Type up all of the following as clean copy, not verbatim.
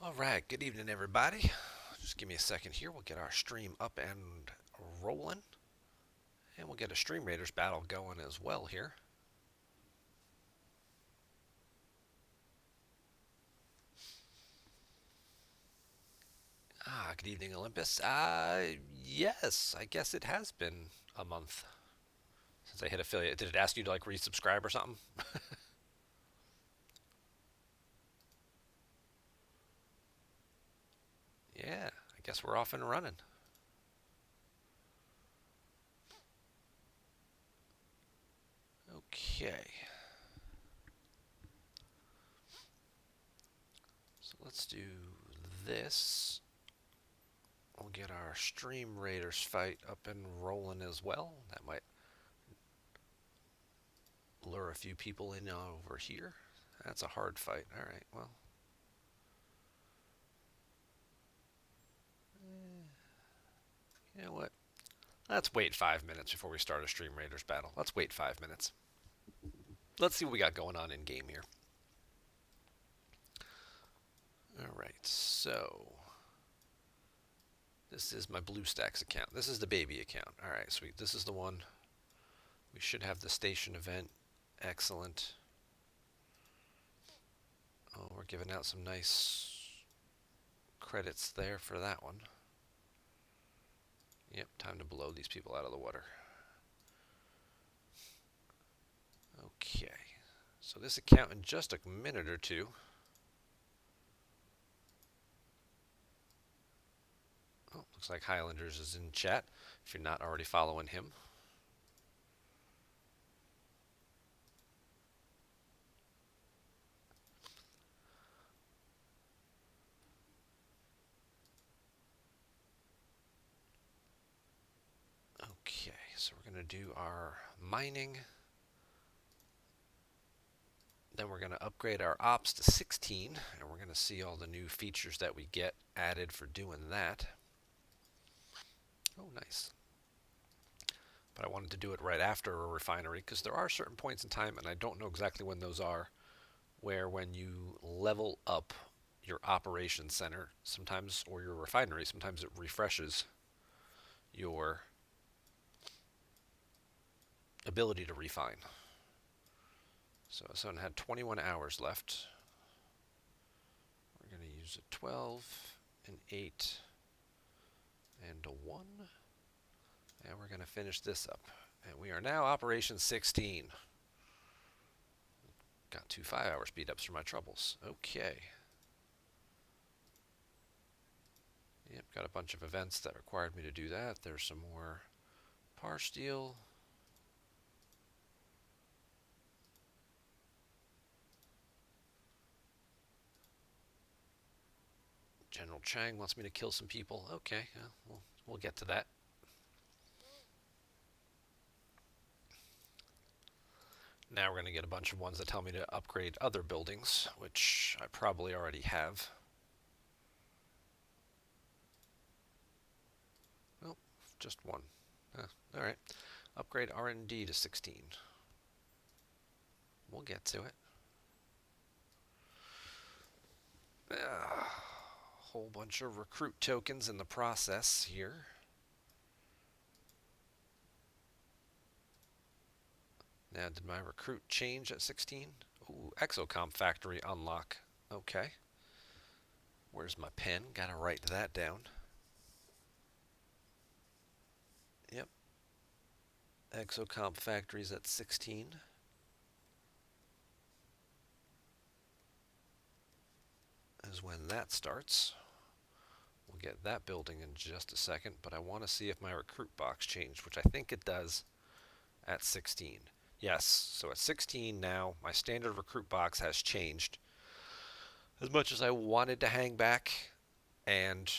All right, good evening, everybody. Just give me a second here. We'll get our stream up and rolling, and we'll get a Stream Raiders battle going as well here. Good evening, Olympus. Yes, I guess it has been a month since I hit affiliate. Did it ask you to like resubscribe or something? Yeah, I guess we're off and running. Okay, so let's do this. We'll get our Stream Raiders fight up and rolling as well. That might lure a few people in over here. That's a hard fight. All right, well, you know what? Let's wait 5 minutes before we start a Stream Raiders battle. Let's wait 5 minutes. Let's see what we got going on in game here. All right, so this is my BlueStacks account. This is the baby account. All right, sweet. This is the one. We should have the station event. Excellent. Oh, we're giving out some nice credits there for that one. Yep, time to blow these people out of the water. Okay, so this account in just a minute or two. Oh, looks like Highlanders is in chat if you're not already following him. Okay, so we're going to do our mining. Then we're going to upgrade our ops to 16, and we're going to see all the new features that we get added for doing that. Oh, nice. But I wanted to do it right after a refinery because there are certain points in time, and I don't know exactly when those are, where when you level up your operations center, sometimes, or your refinery, sometimes it refreshes your ability to refine. So someone had 21 hours left. We're going to use a 12, an 8, and a 1. And we're going to finish this up. And we are now Operation 16. Got 2 5-hour speed ups for my troubles. Okay. Yep, got a bunch of events that required me to do that. There's some more par steel. General Chang wants me to kill some people. Okay, we'll get to that. Now we're going to get a bunch of ones that tell me to upgrade other buildings, which I probably already have. Oh, just one. All right. Upgrade R&D to 16. We'll get to it. Whole bunch of recruit tokens in the process here. Now, did my recruit change at 16? Ooh, Exocomp factory unlock. Okay. Where's my pen? Gotta write that down. Yep. Exocomp factories at 16. Is when that starts. We'll get that building in just a second, but I want to see if my recruit box changed, which I think it does at 16. Yes, so at 16 now, my standard recruit box has changed. As much as I wanted to hang back and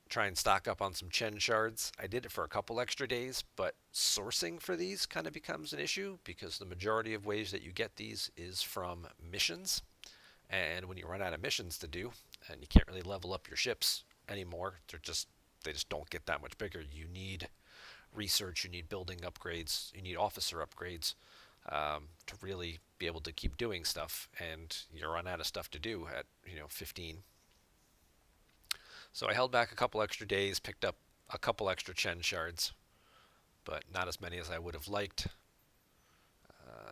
try and stock up on some Chen shards, I did it for a couple extra days, but sourcing for these kind of becomes an issue because the majority of ways that you get these is from missions. And when you run out of missions to do, and you can't really level up your ships anymore, they just don't get that much bigger. You need research, you need building upgrades, you need officer upgrades to really be able to keep doing stuff. And you run out of stuff to do at 15. So I held back a couple extra days, picked up a couple extra Chen shards, but not as many as I would have liked.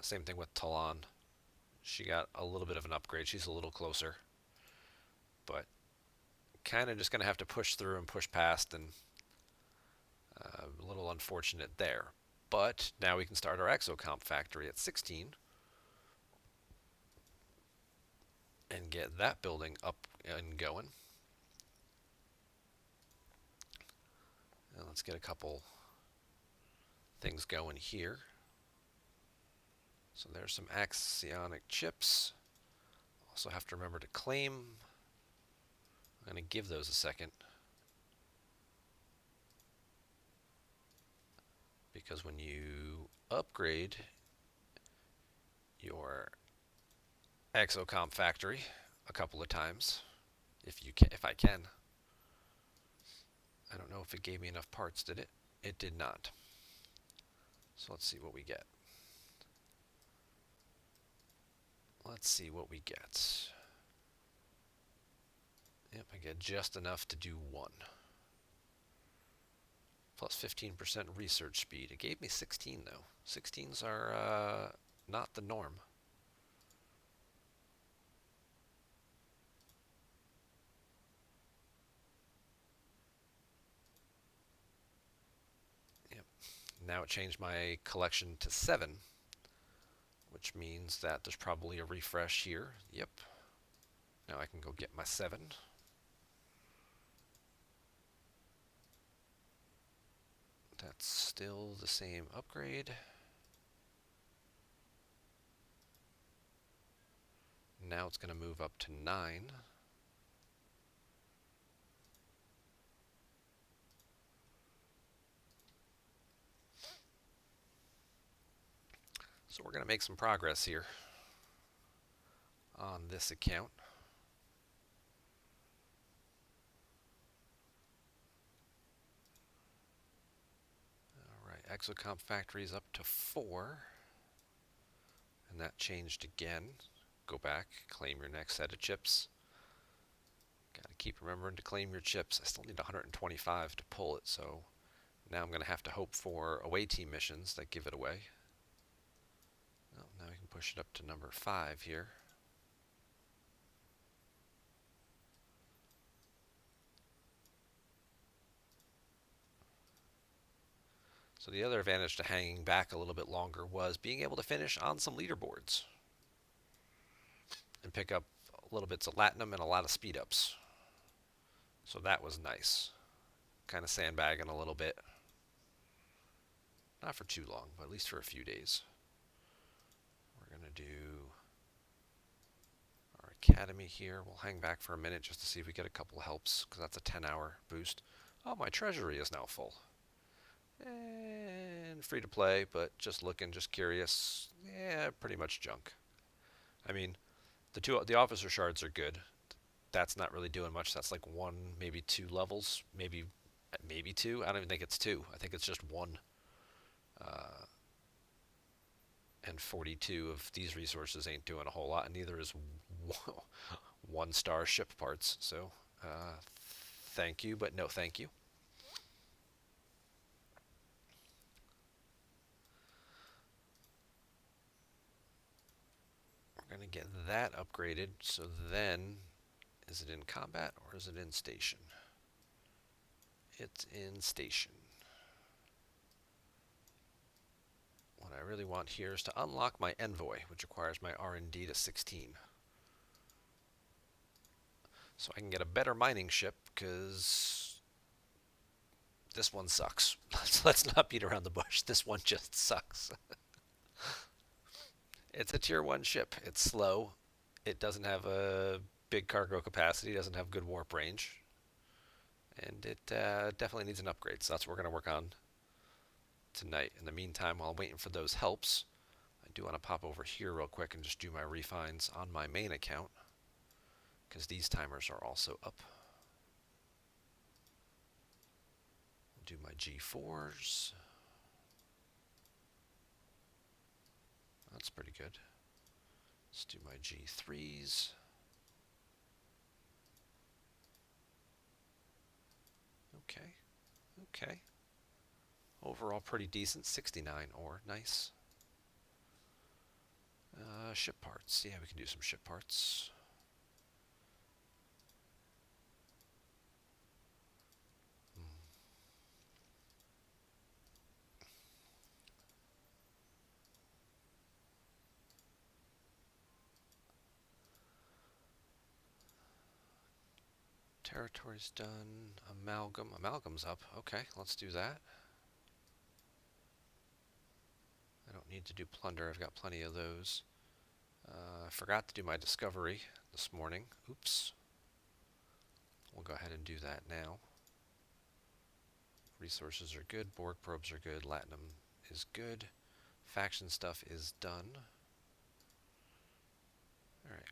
Same thing with Talon. She got a little bit of an upgrade. She's a little closer, but kind of just going to have to push through and push past, and a little unfortunate there. But now we can start our exocomp factory at 16 and get that building up and going. And let's get a couple things going here. So there's some axionic chips. Also have to remember to claim. I'm going to give those a second, because when you upgrade your exocomp factory a couple of times, if I can. I don't know if it gave me enough parts, did it? It did not. So let's see what we get. Let's see what we get. Yep, I get just enough to do one. Plus 15% research speed. It gave me 16 though. 16s are not the norm. Yep. Now it changed my collection to 7, which means that there's probably a refresh here. Yep. Now I can go get my 7. That's still the same upgrade. Now it's going to move up to 9. So we're going to make some progress here on this account. Alright, exocomp factory is up to 4. And that changed again. Go back, claim your next set of chips. Gotta keep remembering to claim your chips. I still need 125 to pull it, so now I'm going to have to hope for away team missions that give it away. Well, now we can push it up to number 5 here. So the other advantage to hanging back a little bit longer was being able to finish on some leaderboards and pick up little bits of Latinum and a lot of speed ups. So that was nice. Kind of sandbagging a little bit. Not for too long, but at least for a few days. We're going to do our academy here. We'll hang back for a minute just to see if we get a couple of helps, because that's a 10-hour boost. Oh, my treasury is now full. And free to play, but just looking, just curious. Yeah, pretty much junk. I mean, the officer shards are good. That's not really doing much. That's like 1, maybe 2 levels, maybe 2. I don't even think it's 2. I think it's just 1. And 42 of these resources ain't doing a whole lot, and neither is 1-star ship parts. So, thank you, but no thank you. We're going to get that upgraded, so then, is it in combat or is it in station? It's in station. What I really want here is to unlock my envoy, which requires my R&D to 16. So I can get a better mining ship, because this one sucks. Let's not beat around the bush. This one just sucks. It's a tier 1 ship. It's slow. It doesn't have a big cargo capacity. It doesn't have good warp range. And it definitely needs an upgrade. So that's what we're going to work on tonight. In the meantime, while I'm waiting for those helps, I do want to pop over here real quick and just do my refines on my main account, because these timers are also up. We'll do my G4s. That's pretty good. Let's do my G3s. Okay. Okay. Overall pretty decent. 69 ore. Nice. Ship parts. Yeah, we can do some ship parts. Territory's done. Amalgam. Amalgam's up. Okay, let's do that. I don't need to do plunder. I've got plenty of those. I forgot to do my discovery this morning. Oops. We'll go ahead and do that now. Resources are good. Borg probes are good. Latinum is good. Faction stuff is done. Alright.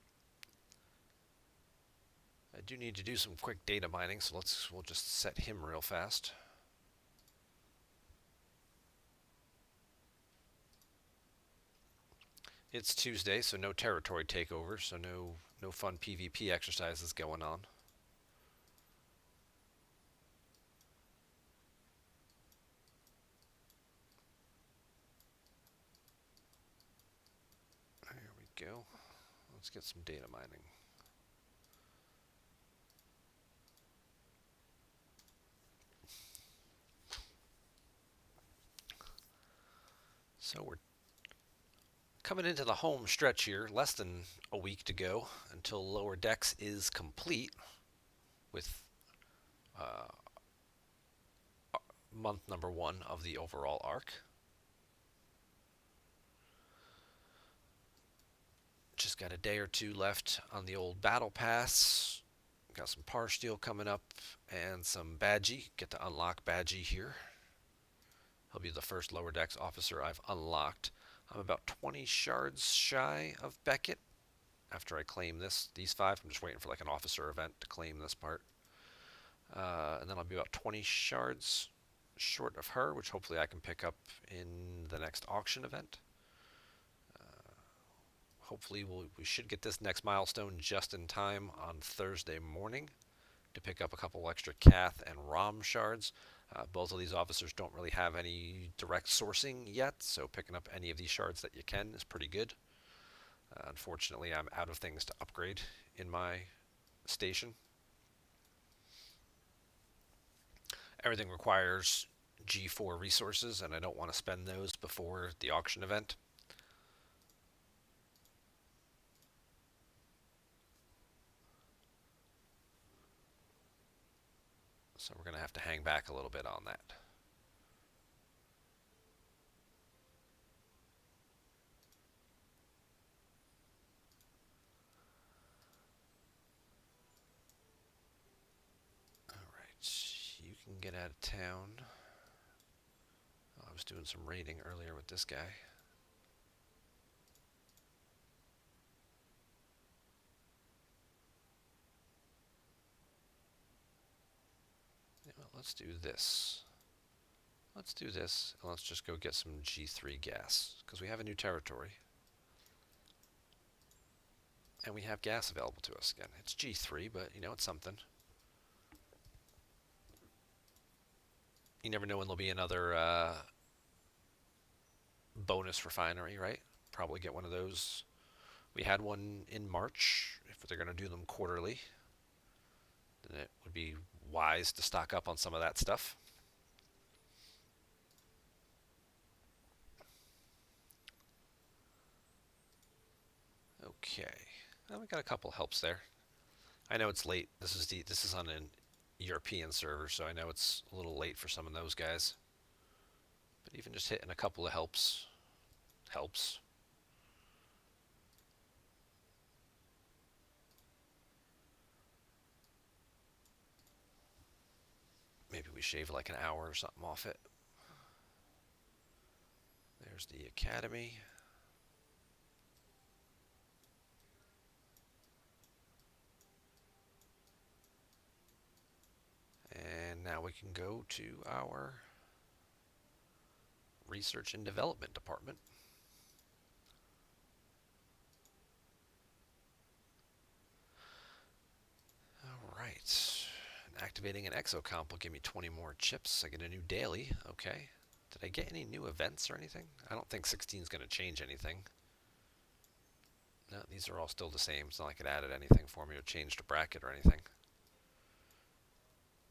I do need to do some quick data mining, so we'll just set him real fast. It's Tuesday, so no territory takeover, so no fun PvP exercises going on. There we go. Let's get some data mining. So we're coming into the home stretch here, less than a week to go until Lower Decks is complete with month number 1 of the overall arc. Just got a day or two left on the old battle pass. Got some par steel coming up and some Badgie. Get to unlock Badgie here. He'll be the first Lower Decks officer I've unlocked. I'm about 20 shards shy of Beckett after I claim these 5. I'm just waiting for like an officer event to claim this part. And then I'll be about 20 shards short of her, which hopefully I can pick up in the next auction event. Hopefully we should get this next milestone just in time on Thursday morning to pick up a couple extra Cath and Rom shards. Both of these officers don't really have any direct sourcing yet, so picking up any of these shards that you can is pretty good. Unfortunately, I'm out of things to upgrade in my station. Everything requires G4 resources, and I don't want to spend those before the auction event. So we're going to have to hang back a little bit on that. Alright, you can get out of town. I was doing some raiding earlier with this guy. Let's do this. Let's do this, and let's just go get some G3 gas, because we have a new territory. And we have gas available to us again. It's G3, but, you know, it's something. You never know when there'll be another bonus refinery, right? Probably get one of those. We had one in March. If they're going to do them quarterly, then it would be wise to stock up on some of that stuff. Okay, well, we got a couple helps there. I know it's late. This is on an European server, so I know it's a little late for some of those guys. But even just hitting a couple of helps. Maybe we shave like an hour or something off it. There's the academy. And now we can go to our research and development department. All right. An Activating an exocomp will give me 20 more chips. I get a new daily. Okay. Did I get any new events or anything? I don't think 16 is going to change anything. No, these are all still the same. It's not like it added anything for me or changed a bracket or anything.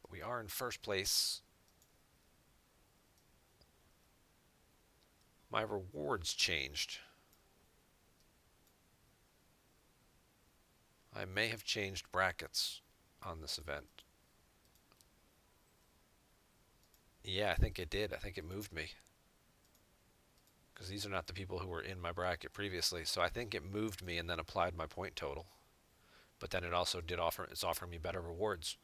But we are in first place. My rewards changed. I may have changed brackets on this event. Yeah, I think it did. I think it moved me. Because these are not the people who were in my bracket previously. So I think it moved me and then applied my point total. But then it also did it's offering me better rewards.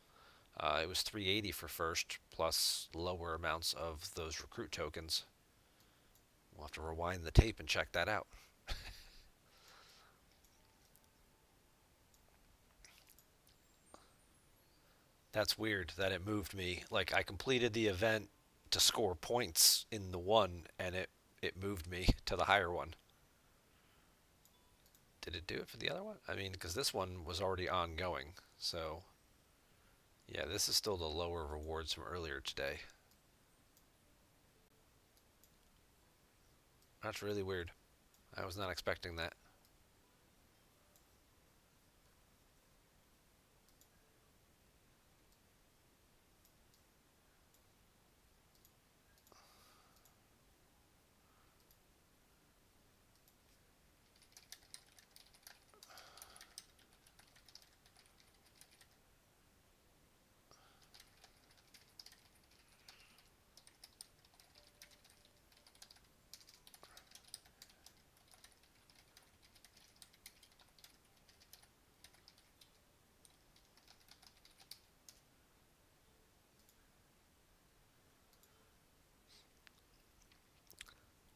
It was 380 for first, plus lower amounts of those recruit tokens. We'll have to rewind the tape and check that out. That's weird that it moved me. Like, I completed the event to score points in the one, and it moved me to the higher one. Did it do it for the other one? I mean, because this one was already ongoing. So, yeah, this is still the lower rewards from earlier today. That's really weird. I was not expecting that.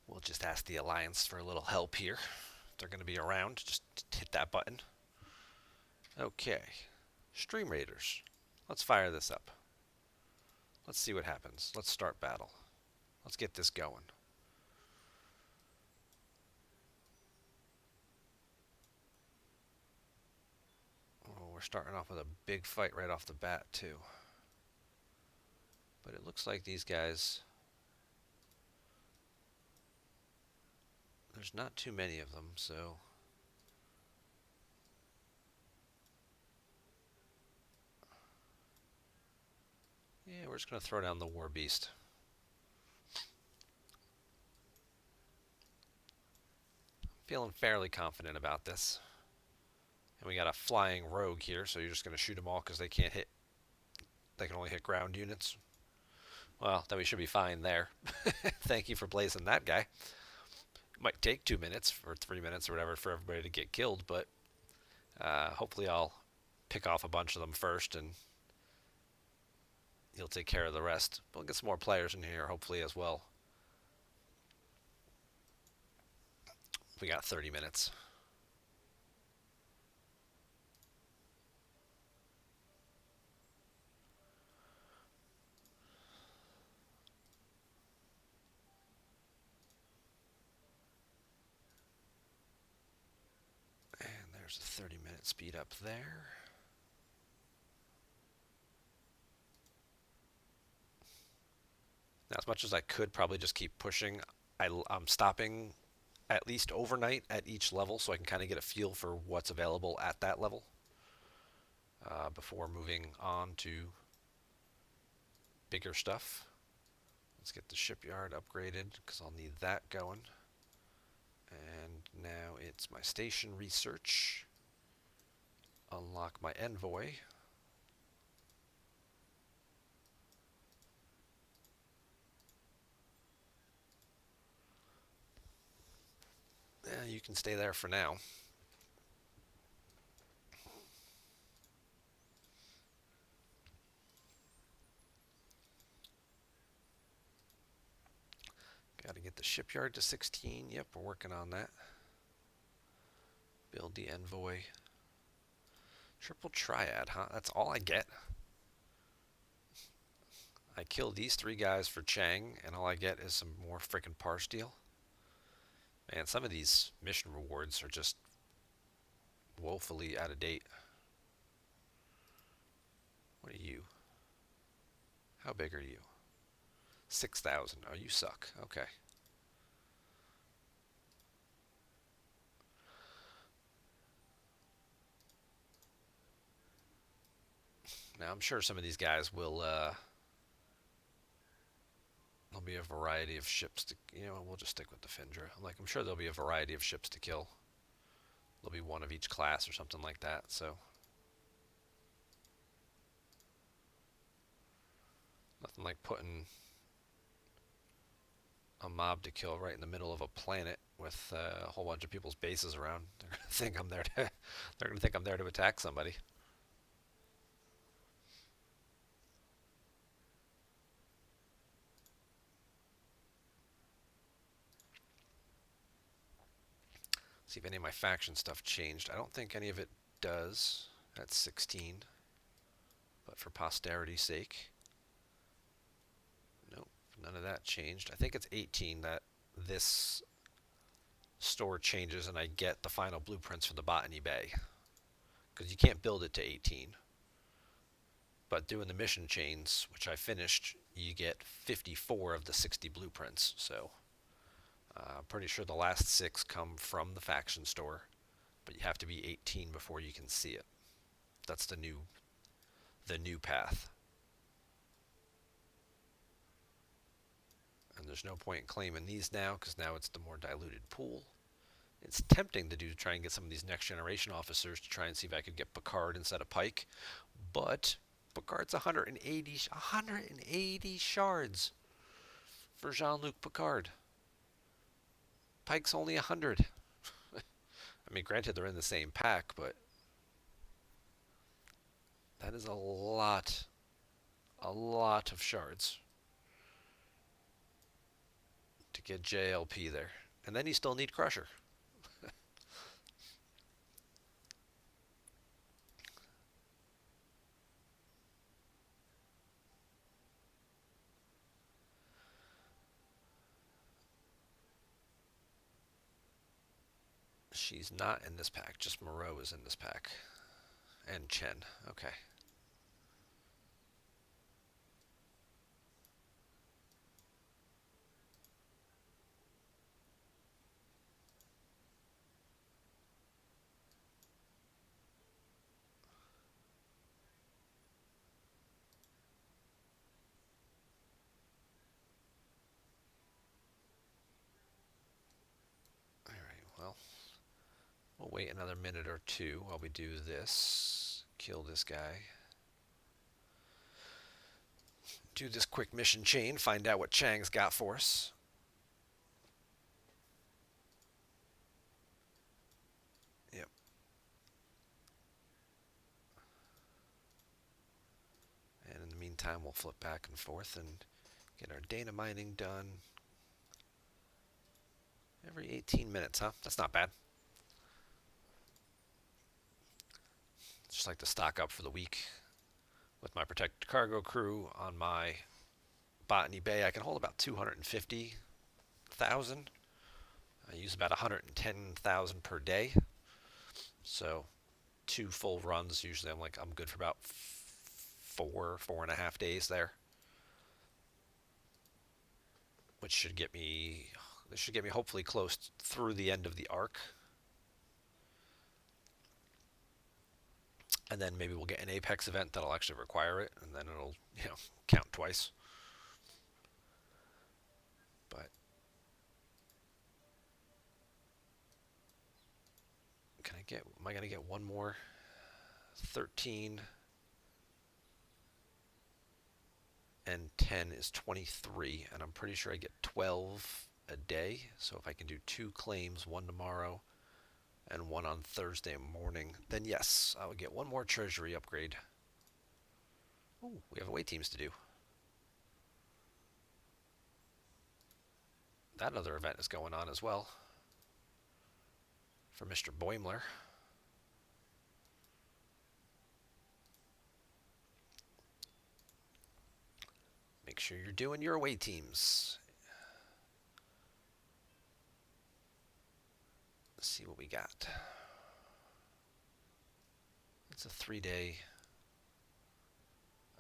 We'll just ask the Alliance for a little help here. If they're going to be around, just hit that button. Okay. Stream Raiders. Let's fire this up. Let's see what happens. Let's start battle. Let's get this going. Oh, we're starting off with a big fight right off the bat, too. But it looks like these guys... There's not too many of them, so... Yeah, we're just going to throw down the War Beast. Feeling fairly confident about this. And we got a flying rogue here, so you're just going to shoot them all because they can't hit. They can only hit ground units. Well, then we should be fine there. Thank you for blazing that guy. It might take 2 minutes or 3 minutes or whatever for everybody to get killed, but hopefully I'll pick off a bunch of them first and he'll take care of the rest. We'll get some more players in here, hopefully, as well. We got 30 minutes. And there's a 30-minute speed up there. Now, as much as I could probably just keep pushing, I'm stopping at least overnight at each level so I can kind of get a feel for what's available at that level before moving on to bigger stuff. Let's get the shipyard upgraded because I'll need that going. And now it's my station research. Unlock my envoy. Yeah, you can stay there for now. Got to get the shipyard to 16. Yep, we're working on that. Build the envoy. Triple triad, huh? That's all I get. I kill these 3 guys for Chang, and all I get is some more freaking par steel. Man, some of these mission rewards are just woefully out of date. What are you? How big are you? 6,000. Oh, you suck. Okay. Now I'm sure some of these guys will. There'll be a variety of ships to. We'll just stick with the Findra. I'm sure there'll be a variety of ships to kill. There'll be one of each class or something like that. So nothing like putting a mob to kill right in the middle of a planet with a whole bunch of people's bases around. They're gonna think I'm there to. They're gonna think I'm there to attack somebody. See if any of my faction stuff changed. I don't think any of it does. That's 16. But for posterity's sake, nope, none of that changed. I think it's 18 that this store changes and I get the final blueprints for the Botany Bay. Because you can't build it to 18. But doing the mission chains, which I finished, you get 54 of the 60 blueprints. So I'm pretty sure the last 6 come from the faction store, but you have to be 18 before you can see it. That's the new path. And there's no point in claiming these now because now it's the more diluted pool. It's tempting to try and get some of these next generation officers to try and see if I could get Picard instead of Pike, but Picard's 180 shards for Jean-Luc Picard. Pike's only 100. I mean, granted they're in the same pack, but that is a lot of shards to get JLP there. And then you still need Crusher. She's not in this pack. Just Moreau is in this pack. And Chen. Okay. Alright, well, we'll wait another minute or two while we do this. Kill this guy. Do this quick mission chain. Find out what Chang's got for us. Yep. And in the meantime, we'll flip back and forth and get our data mining done. Every 18 minutes, huh? That's not bad. Just like to stock up for the week. With my protected cargo crew on my Botany Bay, I can hold about 250,000. I use about 110,000 per day. So 2 full runs, usually I'm good for about 4.5 days there. Which should get me, this should get me hopefully close through the end of the arc. And then maybe we'll get an Apex event that'll actually require it, and then it'll, count twice. But am I going to get one more? 13 and 10 is 23, and I'm pretty sure I get 12 a day. So if I can do 2 claims, one tomorrow and one on Thursday morning, then yes, I would get one more treasury upgrade. Ooh, we have away teams to do. That other event is going on as well for Mr. Boimler. Make sure you're doing your away teams. Let's see what we got. It's a 3-day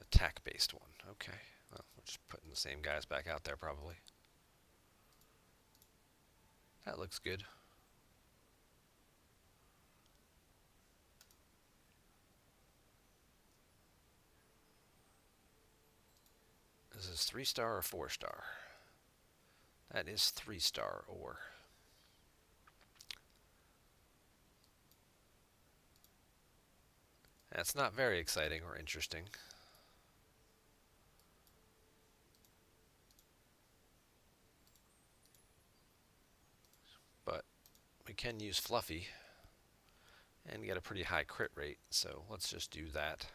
attack-based one. Okay. Well, we're just putting the same guys back out there probably. That looks good. Is this 3-star or 4-star? That is 3-star ore. That's not very exciting or interesting. But we can use Fluffy and get a pretty high crit rate, so let's just do that.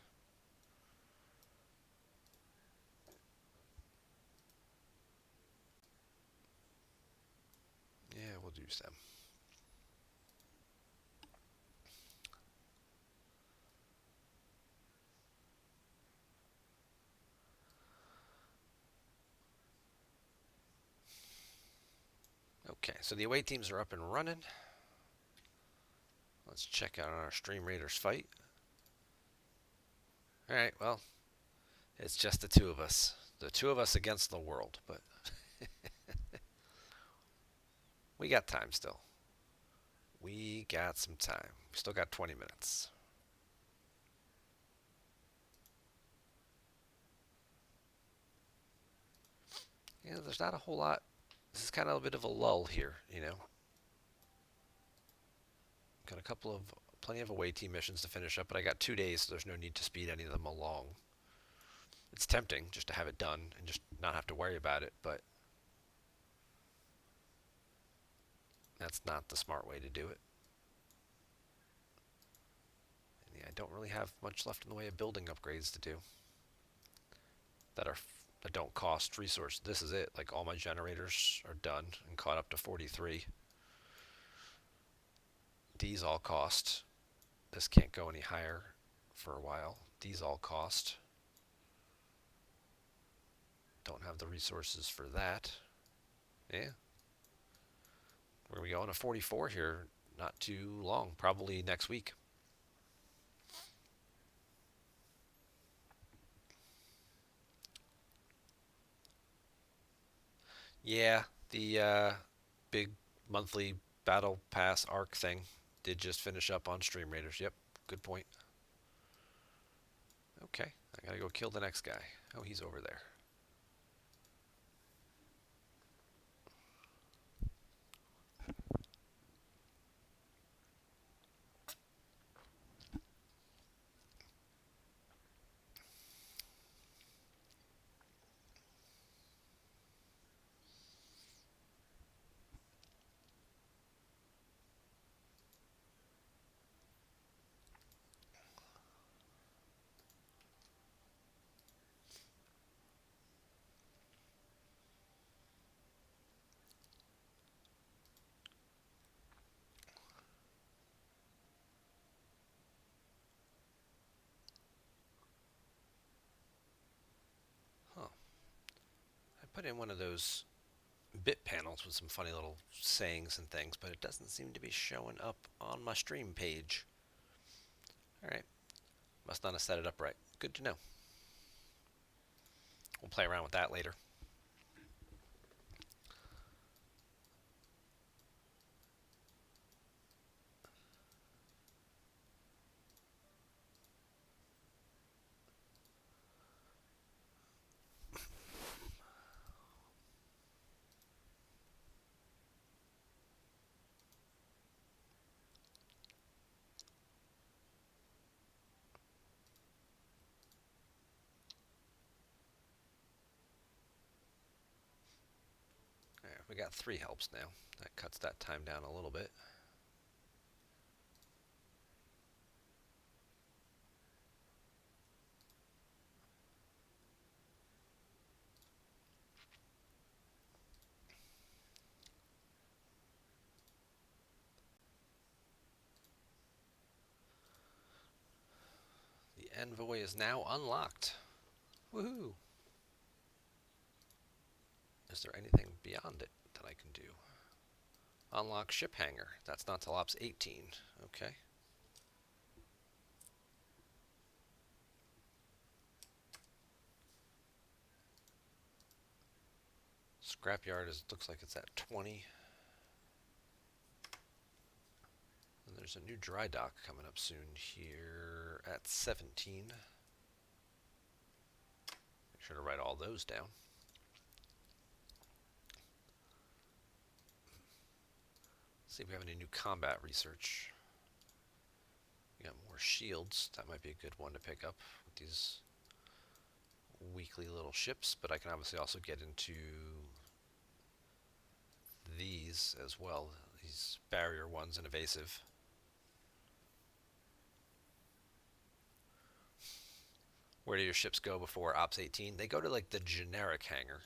Yeah, we'll do some. Okay, so the away teams are up and running. Let's check out our Stream Raiders fight. Alright, well, it's just the two of us. The two of us against the world, but we got time still. We got some time. We still got 20 minutes. Yeah, there's not a whole lot. This is kind of a bit of a lull here, you know. Got a couple of plenty of away team missions to finish up, but I got 2 days, so there's no need to speed any of them along. It's tempting just to have it done and just not have to worry about it, but that's not the smart way to do it. And yeah, I don't really have much left in the way of building upgrades to do that don't cost resource. This is it. Like all my generators are done and caught up to 43. These all cost. This can't go any higher for a while. These all cost. Don't have the resources for that. Yeah. We're going to be going to 44 here not too long. Probably next week. Yeah, the big monthly battle pass arc thing did just finish up on Stream Raiders. Yep, good point. Okay, I gotta go kill the next guy. Oh, he's over there. Huh. I put in one of those bit panels with some funny little sayings and things, but it doesn't seem to be showing up on my stream page. Alright, must not have set it up right. Good to know. We'll play around with that later. Alright, we got 3 helps now. That cuts that time down a little bit. The envoy is now unlocked. Woohoo! Is there anything beyond it that I can do? Unlock ship hangar. That's not till Ops 18. Okay. Scrapyard looks like it's at 20. And there's a new dry dock coming up soon here at 17. Make sure to write all those down. See if we have any new combat research. We got more shields. That might be a good one to pick up with these weekly little ships, but I can obviously also get into these as well, these barrier ones and evasive. Where do your ships go before Ops 18? They go to like the generic hangar,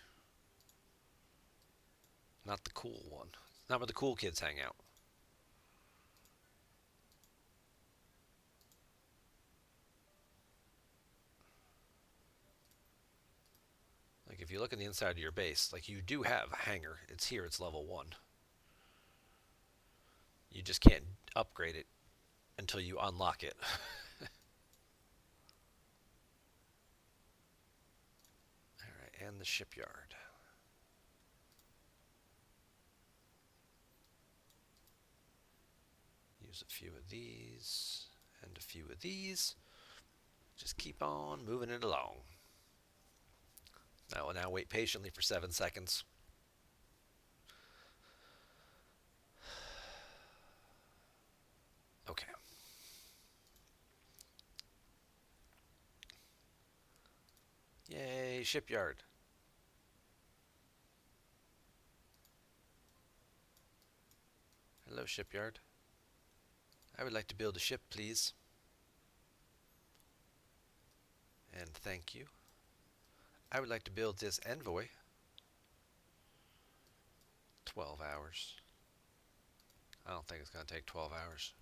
not the cool one. Not where the cool kids hang out. Like if you look at the inside of your base, like you do have a hangar. It's here, it's level 1. You just can't upgrade it until you unlock it. Alright, and the shipyard. Use a few of these and a few of these. Just keep on moving it along. I will now wait patiently for 7 seconds. Okay. Yay, shipyard. Hello, shipyard. I would like to build a ship, please. And thank you. I would like to build this envoy. 12 hours. I don't think it's going to take 12 hours.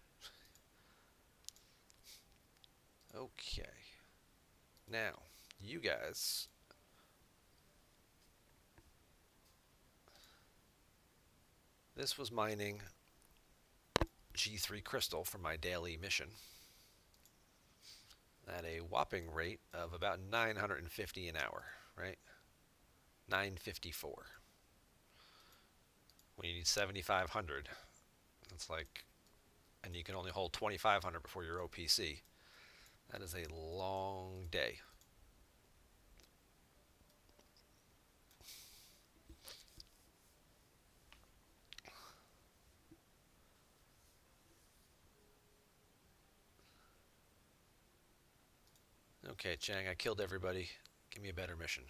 Okay. Now, you guys. This was mining G3 crystal for my daily mission at a whopping rate of about 950 an hour, right? 954. When you need 7,500, it's like, and you can only hold 2,500 before your OPC. That is a long day. Okay, Chang, I killed everybody. Give me a better mission.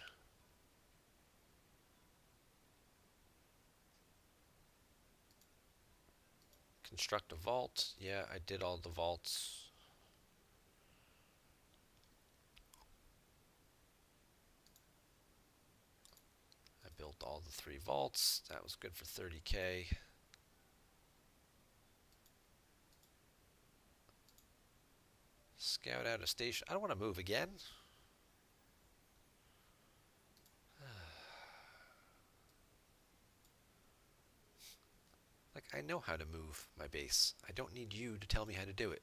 Construct a vault. Yeah, I did all the vaults. I built all the 3 vaults. That was good for 30k. Scout out a station. I don't want to move again. Like, I know how to move my base. I don't need you to tell me how to do it.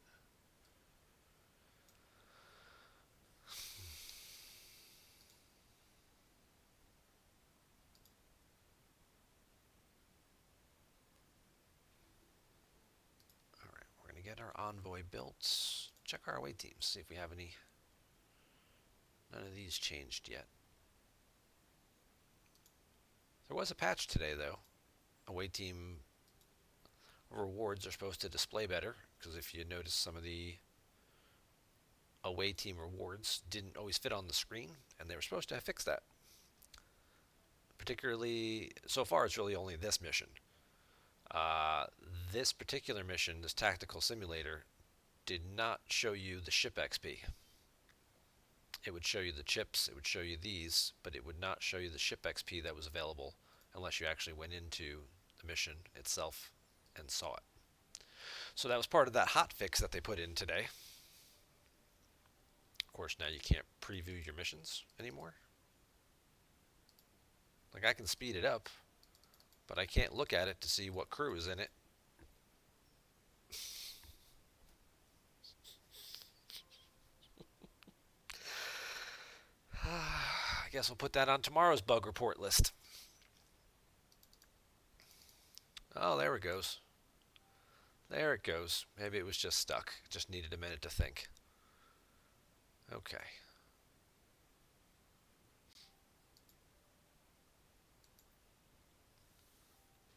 Alright, we're going to get our envoy built. Check our away teams, see if we have any. None of these changed yet. There was a patch today, though. Away team rewards are supposed to display better, because if you notice, some of the away team rewards didn't always fit on the screen, and they were supposed to have fixed that. Particularly, so far it's really only this mission. This particular mission, this tactical simulator, did not show you the ship XP. It would show you the chips, it would show you these, but it would not show you the ship XP that was available unless you actually went into the mission itself and saw it. So that was part of that hot fix that they put in today. Of course, now you can't preview your missions anymore. Like, I can speed it up, but I can't look at it to see what crew is in it. I guess we'll put that on tomorrow's bug report list. Oh, there it goes. There it goes. Maybe it was just stuck. It just needed a minute to think. Okay.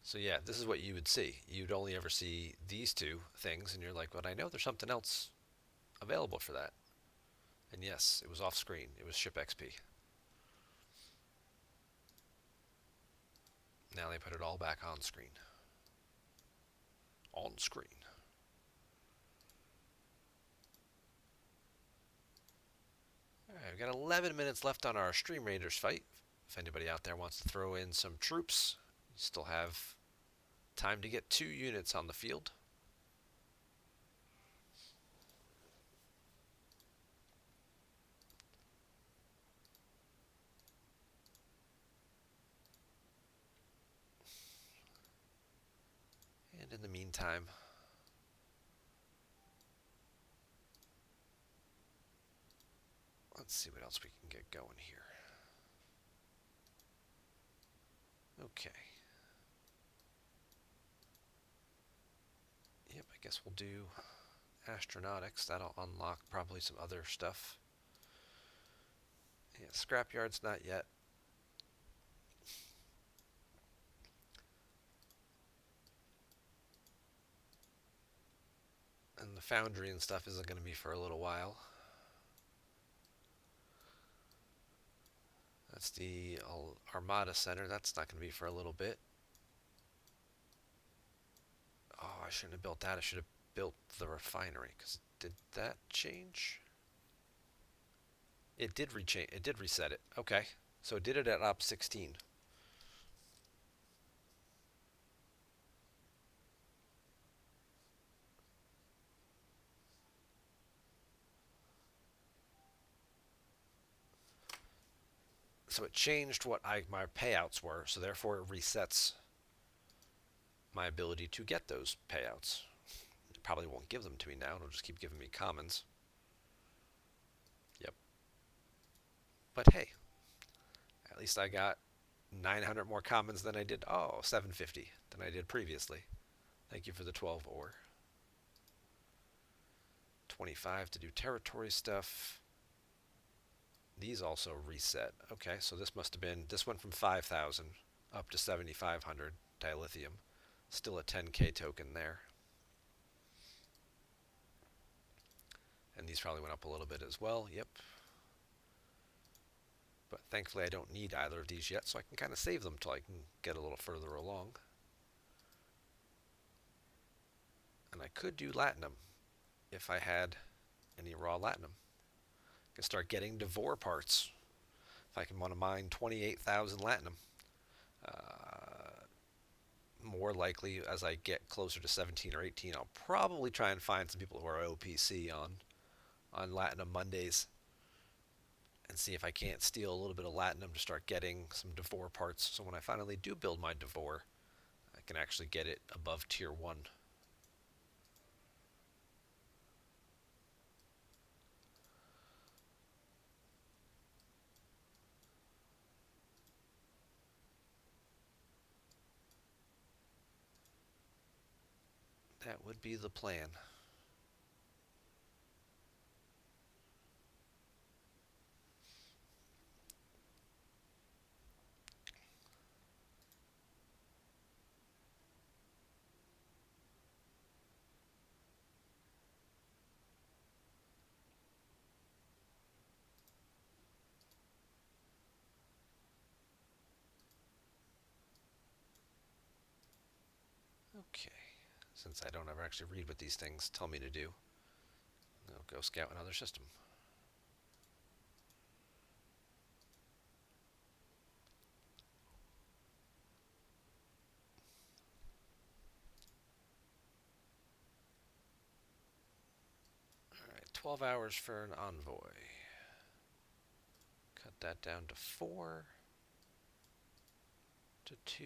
So yeah, this is what you would see. You'd only ever see these two things, and you're like, but I know there's something else available for that. And yes, it was off screen. It was ship XP. Now they put it all back on screen. On screen. Alright, we've got 11 minutes left on our Stream Raiders fight. If anybody out there wants to throw in some troops, you still have time to get 2 units on the field. And in the meantime, let's see what else we can get going here. Okay. Yep, I guess we'll do astronautics. That'll unlock probably some other stuff. Yeah, scrapyard's not yet. And the foundry and stuff isn't going to be for a little while. That's the Armada Center. That's not going to be for a little bit. Oh, I shouldn't have built that. I should have built the refinery. Because did that change? It did it did reset it. Okay. So it did it at op 16. So it changed what my payouts were. So therefore it resets my ability to get those payouts. It probably won't give them to me now. It'll just keep giving me commons. Yep. But hey, at least I got 900 more commons than I did. Oh, 750 than I did previously. Thank you for the 12 ore. 25 to do territory stuff. These also reset. Okay, so this must have been, this went from 5,000 up to 7,500 dilithium. Still a 10k token there. And these probably went up a little bit as well. Yep. But thankfully I don't need either of these yet, so I can kind of save them till I can get a little further along. And I could do latinum if I had any raw latinum. I can start getting Devore parts if I can want to mine 28,000 latinum. More likely, as I get closer to 17 or 18, I'll probably try and find some people who are OPC on Latinum Mondays and see if I can't steal a little bit of Latinum to start getting some Devore parts. So when I finally do build my Devore, I can actually get it above tier 1. That would be the plan. Okay. Since I don't ever actually read what these things tell me to do, I'll go scout another system. Alright, 12 hours for an envoy. Cut that down to 4 to 2.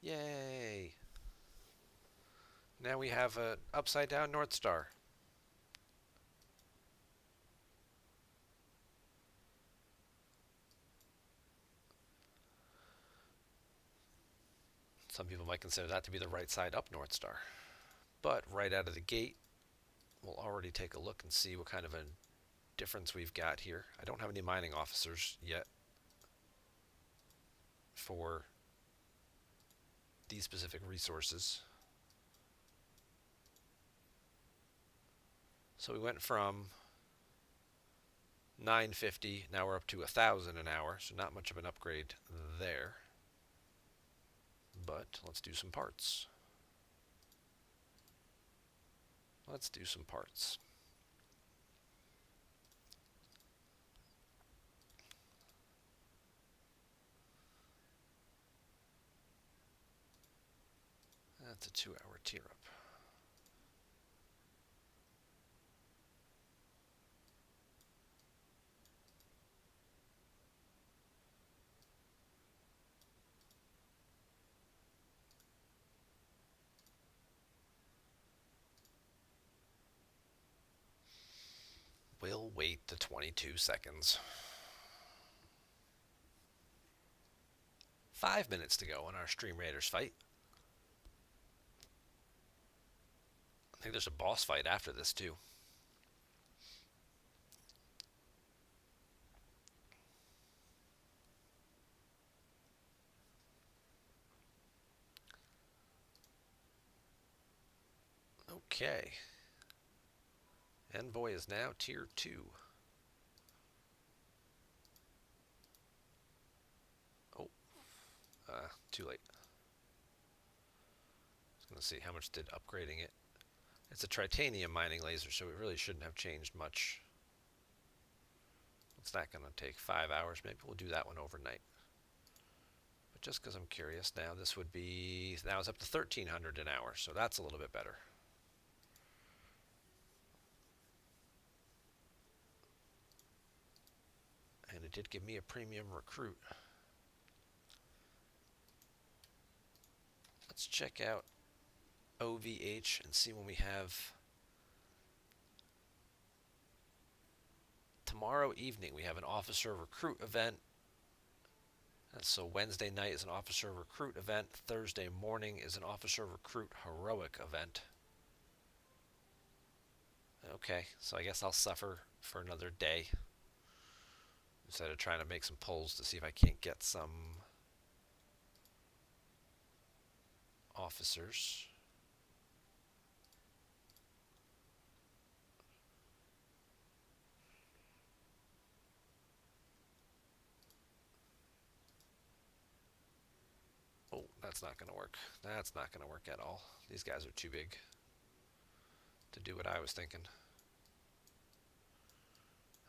Yay! Now we have an upside down North Star. Some people might consider that to be the right side up North Star. But right out of the gate, we'll already take a look and see what kind of a difference we've got here. I don't have any mining officers yet for these specific resources. So we went from 950, now we're up to 1,000 an hour, so not much of an upgrade there. But let's do some parts. Let's do some parts. That's a 2-hour tear up. We'll wait the 22 seconds. 5 minutes to go in our Stream Raiders fight. I think there's a boss fight after this too. Okay. Envoy is now tier 2. Oh, too late. I was going to see how much did upgrading it. It's a titanium mining laser, so it really shouldn't have changed much. It's not going to take 5 hours. Maybe we'll do that one overnight. But just because I'm curious, now this would be, now it's up to 1,300 an hour, so that's a little bit better. And it did give me a premium recruit. Let's check out OVH and see when we have. Tomorrow evening we have an officer recruit event. And so Wednesday night is an officer recruit event. Thursday morning is an officer recruit heroic event. Okay, so I guess I'll suffer for another day instead of trying to make some polls to see if I can't get some officers. Oh, that's not going to work. That's not going to work at all. These guys are too big to do what I was thinking.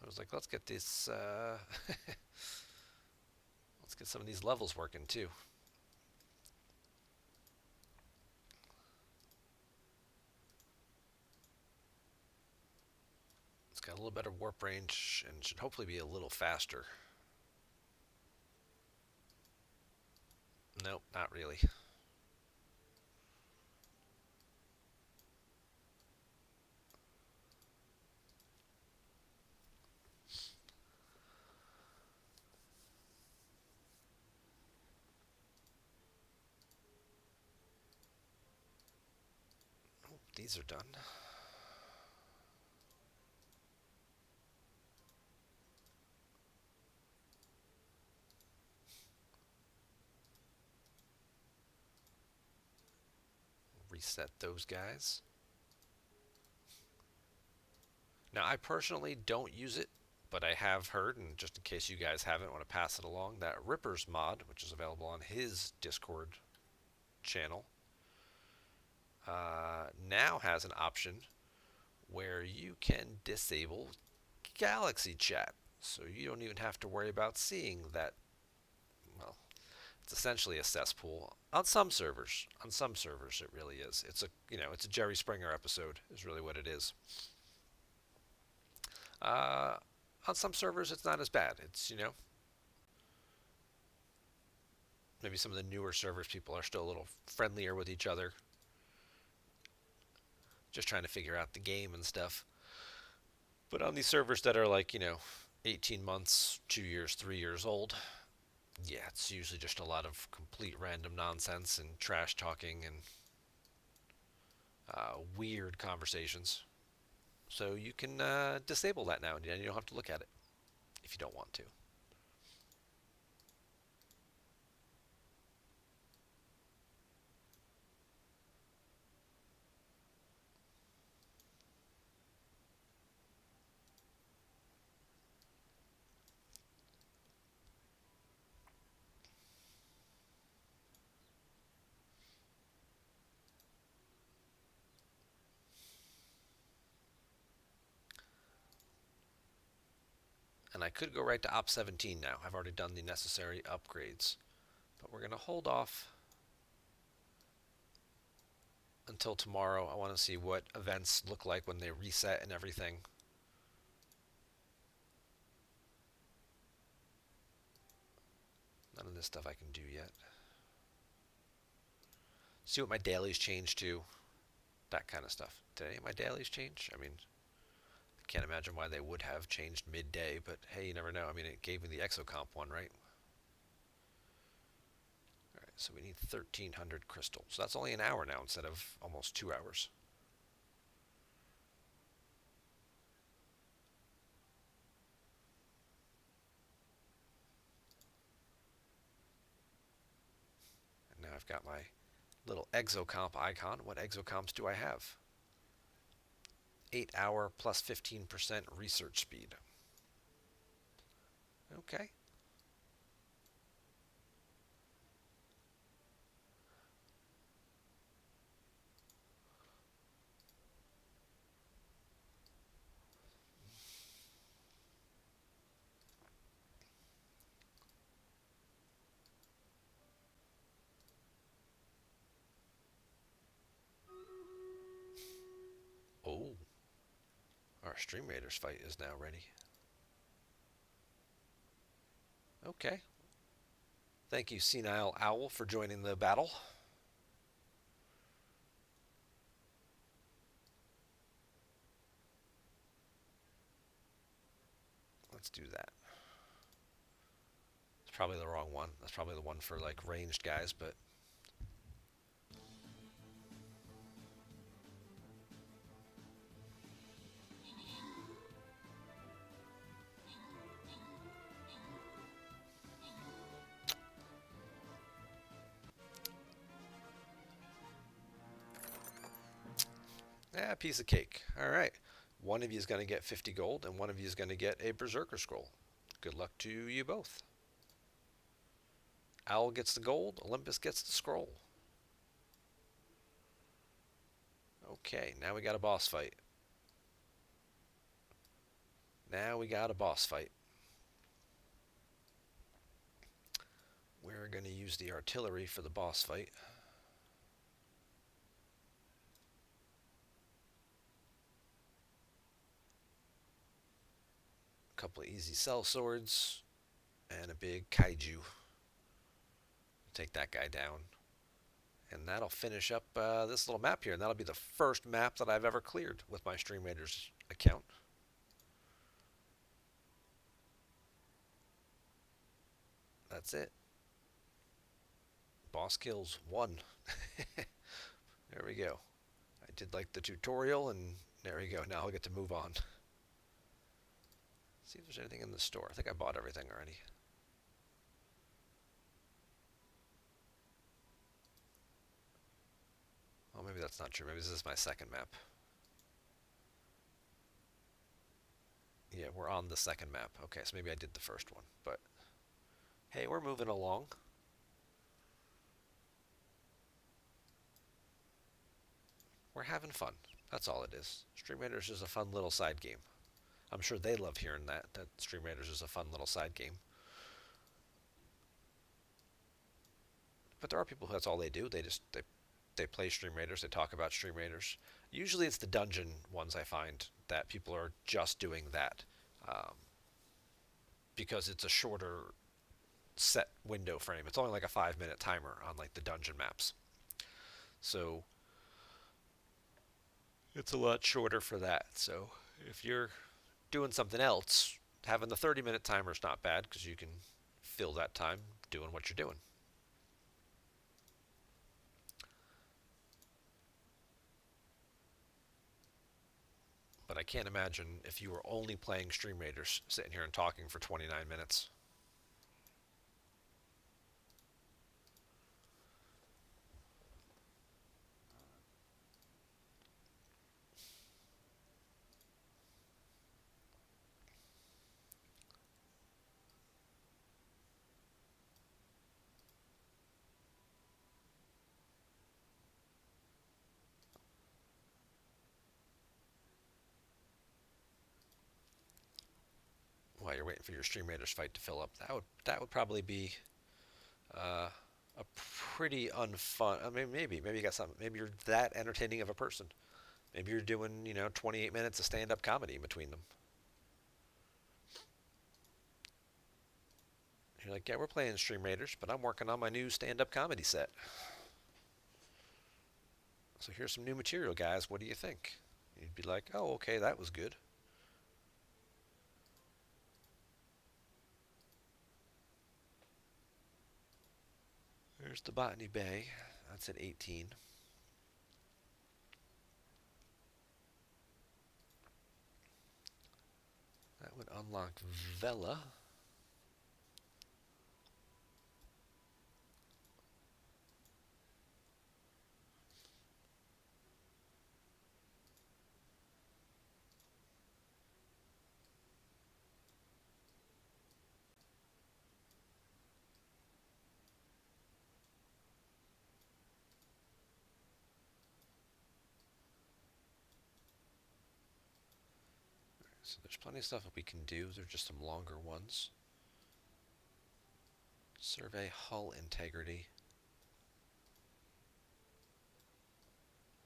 I was like, let's get this, let's get some of these levels working too. It's got a little better warp range and should hopefully be a little faster. Nope, not really. Oh, these are done. Reset those guys. Now, I personally don't use it, but I have heard, and just in case you guys haven't, want to pass it along, that Rippers mod, which is available on his Discord channel, now has an option where you can disable Galaxy Chat. So you don't even have to worry about seeing that. Well, it's essentially a cesspool on some servers. On some servers, it really is. It's a it's a Jerry Springer episode, is really what it is. Uh, on some servers, it's not as bad. It's maybe some of the newer servers, people are still a little friendlier with each other. just trying to figure out the game and stuff. But on these servers that are like, 18 months, 2 years, 3 years old, yeah, it's usually just a lot of complete random nonsense and trash talking and weird conversations. So you can disable that now, and you don't have to look at it if you don't want to. And I could go right to Op 17 now. I've already done the necessary upgrades. But we're going to hold off until tomorrow. I want to see what events look like when they reset and everything. None of this stuff I can do yet. See what my dailies change to. That kind of stuff. Did any of my dailies change? I mean, I can't imagine why they would have changed midday, but hey, you never know. I mean, it gave me the exocomp one, right? All right, so we need 1,300 crystal. So that's only an hour now instead of almost 2 hours. And now I've got my little exocomp icon. What exocomps do I have? 8 hour plus 15% research speed. Okay. Oh, our Stream Raiders fight is now ready. Okay. Thank you, Senile Owl, for joining the battle. Let's do that. It's probably the wrong one. That's probably the one for like ranged guys, but yeah, piece of cake. All right. One of you is going to get 50 gold, and one of you is going to get a Berserker Scroll. Good luck to you both. Owl gets the gold, Olympus gets the scroll. Okay, now we got a boss fight. Now we got a boss fight. We're going to use the artillery for the boss fight. A couple of easy cell swords and a big kaiju. Take that guy down. And that'll finish up this little map here. And that'll be the first map that I've ever cleared with my Stream Raiders account. That's it. Boss kills 1. There we go. I did like the tutorial, and there we go. Now I'll get to move on. See if there's anything in the store. I think I bought everything already. Oh, maybe that's not true. Maybe this is my second map. Yeah, we're on the second map. Okay, so maybe I did the first one. But hey, we're moving along. We're having fun. That's all it is. Stream Raiders is a fun little side game. I'm sure they love hearing that Stream Raiders is a fun little side game. But there are people who that's all they do. They play Stream Raiders. They talk about Stream Raiders. Usually it's the dungeon ones I find that people are just doing that um, because it's a shorter set window frame. It's only like a 5 minute timer on like the dungeon maps. So It's a lot shorter for that. So if you're doing something else, having the 30-minute timer is not bad because you can fill that time doing what you're doing. But I can't imagine if you were only playing Stream Raiders sitting here and talking for 29 minutes. While you're waiting for your Stream Raiders fight to fill up, that would probably be uh, a pretty unfun. I mean, maybe you got something. Maybe you're that entertaining of a person. Maybe you're doing 28 minutes of stand-up comedy in between them. You're like, yeah, we're playing Stream Raiders, but I'm working on my new stand-up comedy set. So here's some new material, guys. What do you think? You'd be like, oh, okay, that was good. There's the Botany Bay. That's at 18. That would unlock Vela. So there's plenty of stuff that we can do. They're just some longer ones. Survey hull integrity.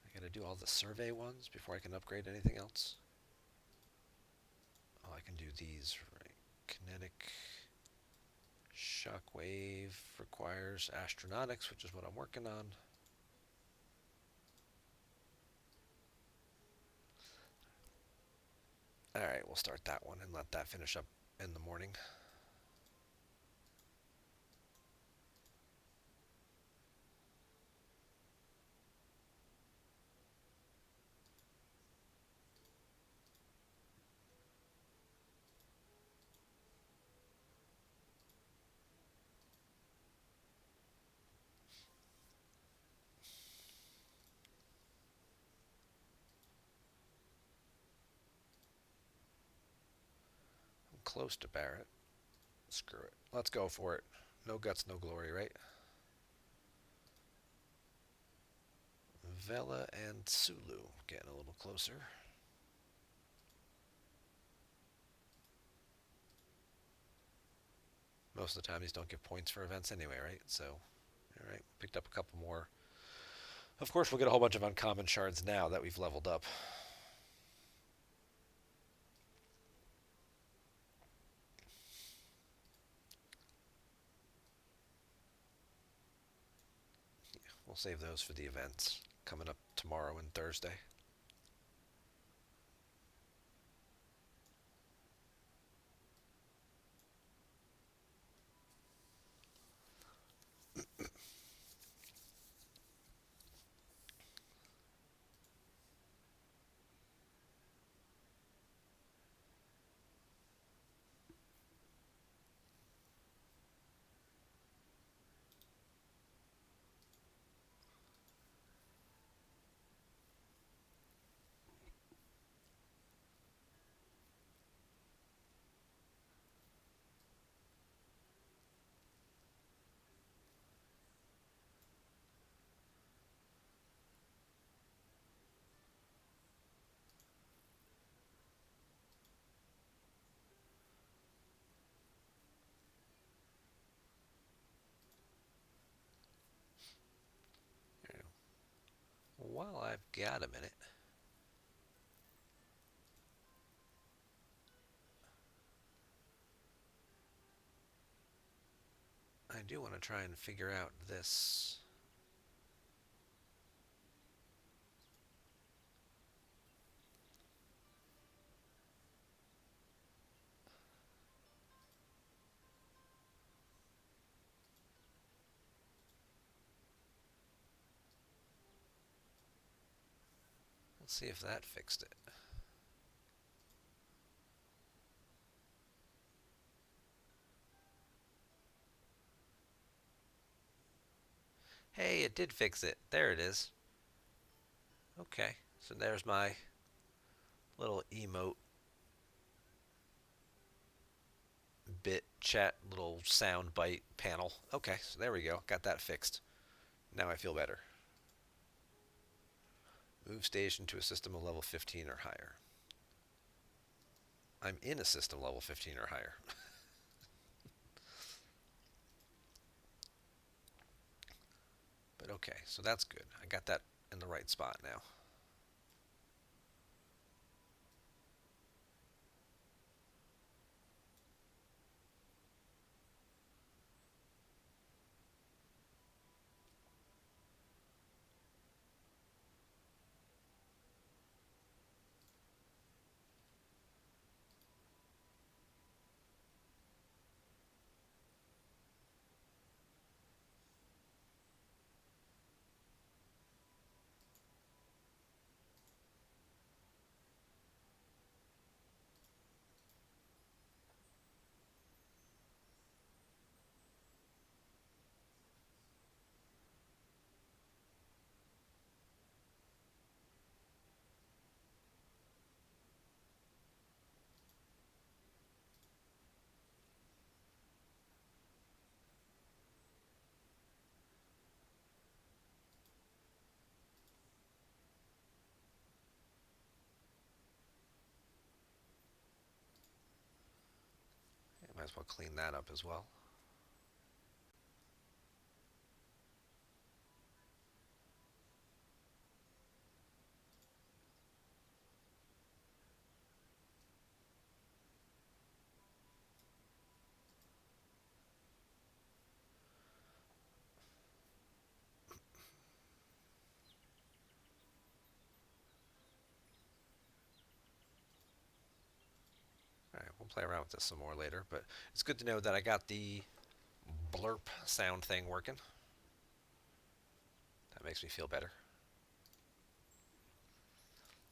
I gotta do all the survey ones before I can upgrade anything else. Oh, I can do these, right? Kinetic shockwave requires astronautics, which is what I'm working on. Alright, we'll start that one and let that finish up in the morning. I'm close to Barrett. Screw it. Let's go for it. No guts, no glory, right? Vela and Sulu getting a little closer. Most of the time, these don't give points for events anyway, right? So, all right, picked up a couple more. Of course, we'll get a whole bunch of uncommon shards now that we've leveled up. We'll save those for the events coming up tomorrow and Thursday. While I've got a minute, I do want to try and figure out this. Let's see if that fixed it. Hey, it did fix it. There it is. Okay, so there's my little emote bit chat little sound bite panel. Okay, so there we go. Got that fixed. Now I feel better. Move station to a system of level 15 or higher. I'm in a system level 15 or higher. But okay, so that's good. I got that in the right spot now. I might as well clean that up as well. All right, we'll play around with this some more later, but it's good to know that I got the blurp sound thing working. That makes me feel better.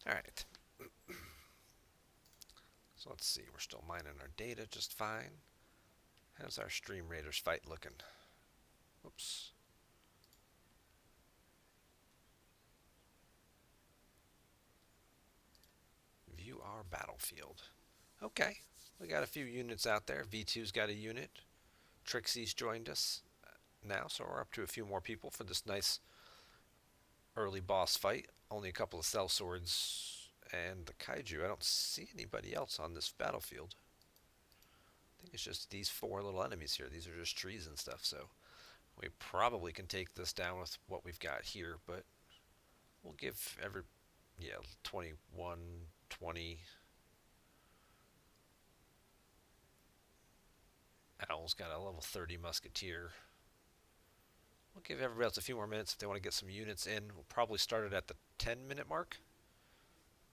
All right. So let's see. We're still mining our data just fine. How's our Stream Raiders fight looking? Oops. View our battlefield. Okay. We got a few units out there. V2's got a unit. Trixie's joined us now, so we're up to a few more people for this nice early boss fight. Only a couple of cell swords and the kaiju. I don't see anybody else on this battlefield. I think it's just these four little enemies here. These are just trees and stuff, so we probably can take this down with what we've got here, but we'll give yeah, 21, 20. Owl's got a level 30 musketeer. We'll give everybody else a few more minutes if they want to get some units in. We'll probably start it at the 10-minute mark.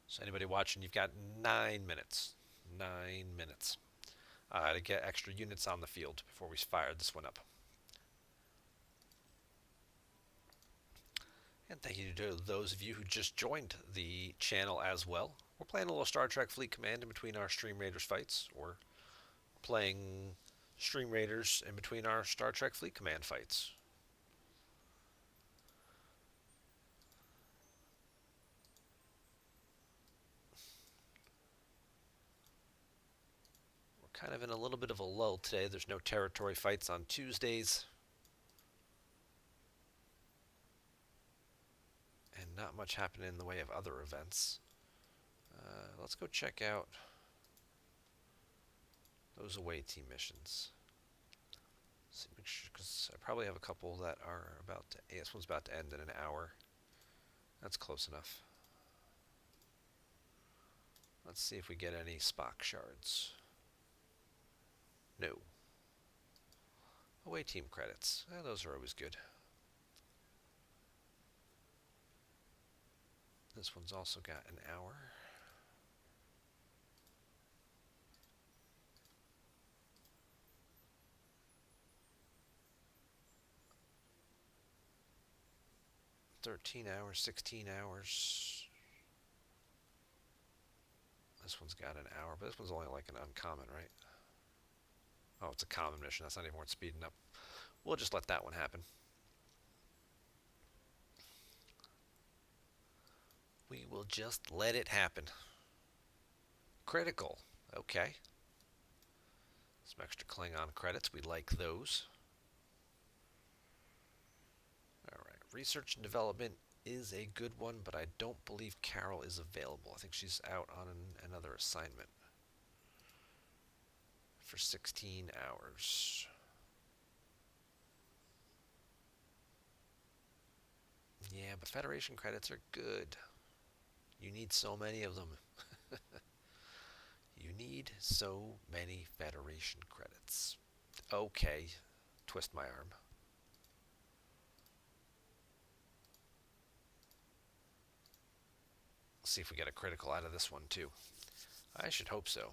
So anybody watching, you've got 9 minutes. 9 minutes to get extra units on the field before we fire this one up. And thank you to those of you who just joined the channel as well. We're playing a little Star Trek Fleet Command in between our Stream Raiders fights, or playing Stream Raiders in between our Star Trek Fleet Command fights. We're kind of in a little bit of a lull today. There's no territory fights on Tuesdays. And not much happening in the way of other events. Let's go check out those away team missions. See, make sure, because I probably have a couple that are about to. This one's about to end in an hour. That's close enough. Let's see if we get any Spock shards. No. Away team credits. Those are always good. This one's also got an hour. $13 hours, 16 hours. This one's got an hour, but this one's only like an uncommon, right? Oh, it's a common mission. That's not even worth speeding up. We'll just let that one happen. We will just let it happen. Critical. Okay. Some extra Klingon credits. We like those. Alright. Research and development is a good one, but I don't believe Carol is available. I think she's out on another assignment for 16 hours. Yeah, but Federation credits are good. You need so many of them. You need so many Federation credits. Okay. Twist my arm. See if we get a critical out of this one, too. I should hope so.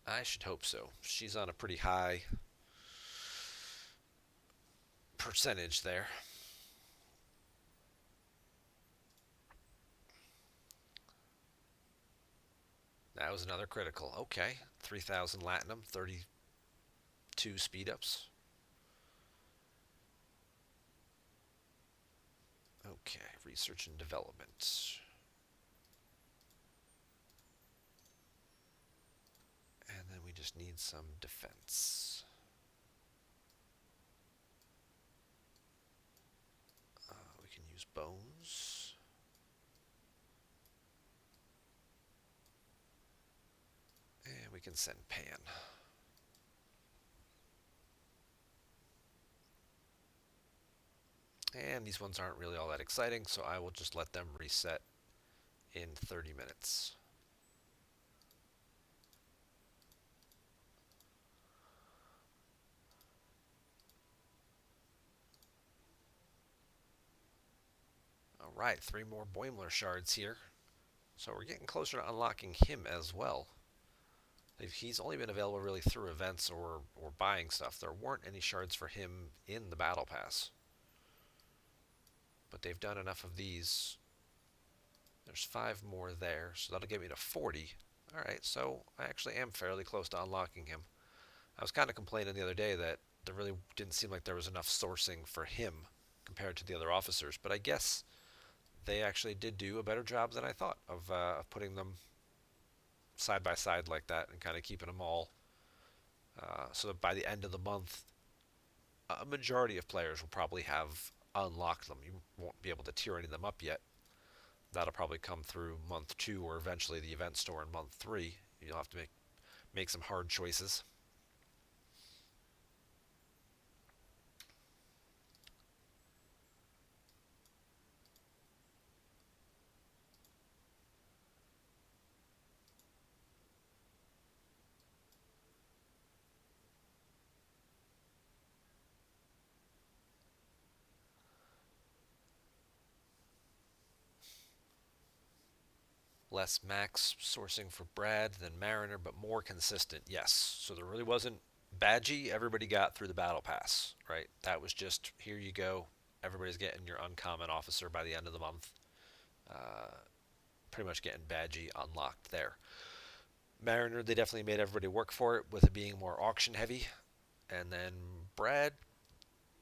I should hope so. She's on a pretty high percentage there. That was another critical. Okay. 3,000 Latinum, 32 speed ups. Okay. Research and development. And then we just need some defense. We can use bones. And we can send Pan. And these ones aren't really all that exciting, so I will just let them reset in 30 minutes. Alright, 3 more Boimler shards here. So we're getting closer to unlocking him as well. He's only been available really through events or buying stuff. There weren't any shards for him in the Battle Pass. But they've done enough of these. There's 5 more there, so that'll get me to 40. Alright, so I actually am fairly close to unlocking him. I was kind of complaining the other day that there really didn't seem like there was enough sourcing for him compared to the other officers, but I guess they actually did do a better job than I thought of putting them side by side like that and kind of keeping them all so that by the end of the month, a majority of players will probably have unlocked them. You won't be able to tier any of them up yet. That'll probably come through month 2 or eventually the event store in month 3. You'll have to make some hard choices. Less max sourcing for Brad than Mariner, but more consistent. Yes. So there really wasn't Badgie. Everybody got through the battle pass, right? That was just here you go. Everybody's getting your uncommon officer by the end of the month. Uh, Pretty much getting Badgie unlocked there. Mariner, they definitely made everybody work for it with it being more auction heavy. And then Brad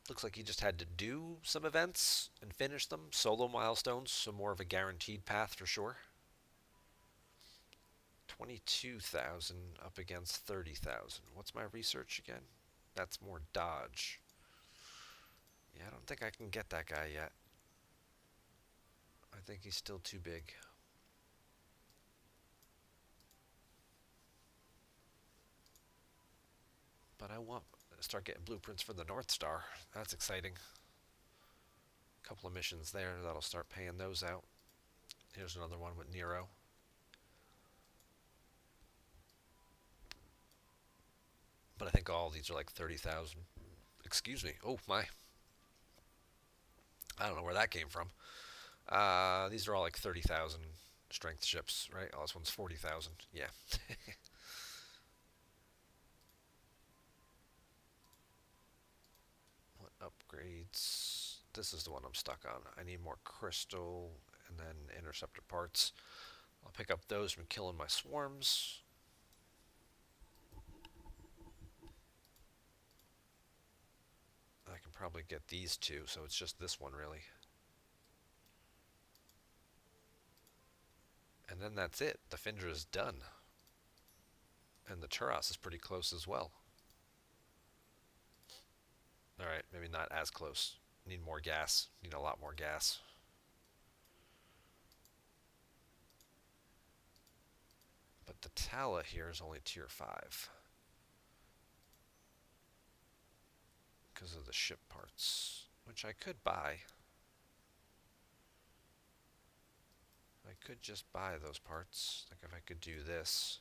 looks like he just had to do some events and finish them. Solo milestones, so more of a guaranteed path for sure. 22,000 up against 30,000. What's my research again? That's more dodge. Yeah, I don't think I can get that guy yet. I think he's still too big. But I want to start getting blueprints for the North Star. That's exciting. A couple of missions there. That'll start paying those out. Here's another one with Nero. But I think all these are like 30,000. Excuse me. Oh, my. I don't know where that came from. These are all like 30,000 strength ships, right? Oh, this one's 40,000. Yeah. What upgrades? This is the one I'm stuck on. I need more crystal, and then interceptor parts. I'll pick up those from killing my swarms. I can probably get these two, so it's just this one really. And then that's it. The Findra is done. And the Turas is pretty close as well. Alright, maybe not as close. Need more gas. Need a lot more gas. But the Tala here is only tier 5. Because of the ship parts. Which I could buy. I could just buy those parts. Like if I could do this.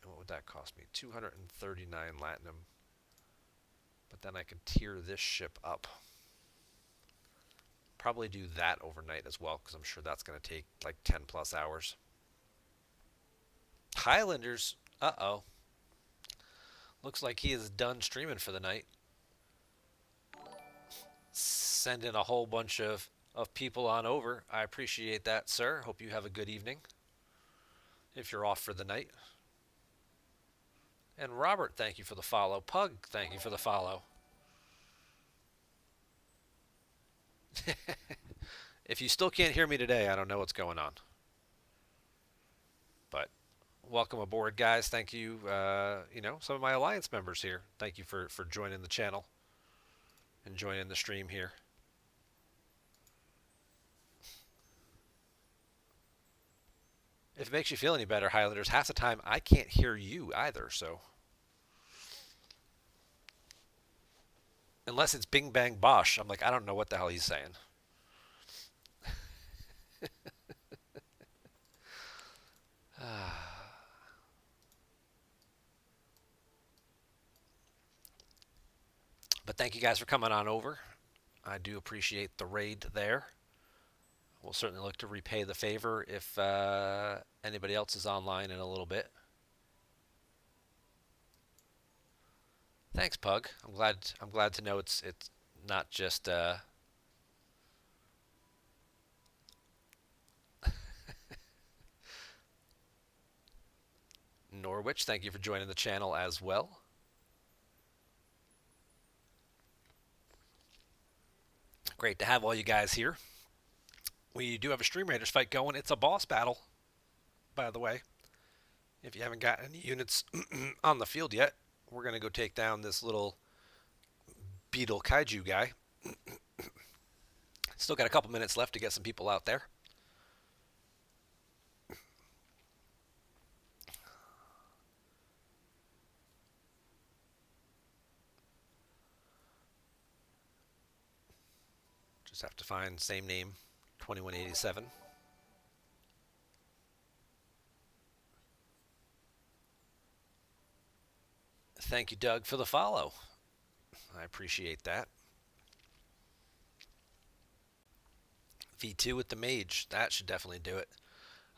And what would that cost me? 239 latinum. But then I could tier this ship up. Probably do that overnight as well, because I'm sure that's going to take like 10 plus hours. Highlanders, uh-oh. Looks like he is done streaming for the night. Send in a whole bunch of people on over. I appreciate that, sir. Hope you have a good evening. If you're off for the night. And Robert, thank you for the follow. Pug, thank you for the follow. If you still can't hear me today, I don't know what's going on. But welcome aboard, guys. Thank you, some of my Alliance members here. Thank you for joining the channel and joining the stream here. If it makes you feel any better, Highlanders, half the time I can't hear you either, so. Unless it's Bing Bang Bosh, I'm like, I don't know what the hell he's saying. But thank you guys for coming on over. I do appreciate the raid there. We'll certainly look to repay the favor if anybody else is online in a little bit. Thanks, Pug. I'm glad to know it's not just Norwich. Thank you for joining the channel as well. Great to have all you guys here. We do have a Stream Raiders fight going. It's a boss battle, by the way. If you haven't got any units on the field yet, we're going to go take down this little beetle kaiju guy. Still got a couple minutes left to get some people out there. Just have to find same name, 2187. Thank you, Doug, for the follow. I appreciate that. V2 with the mage. That should definitely do it.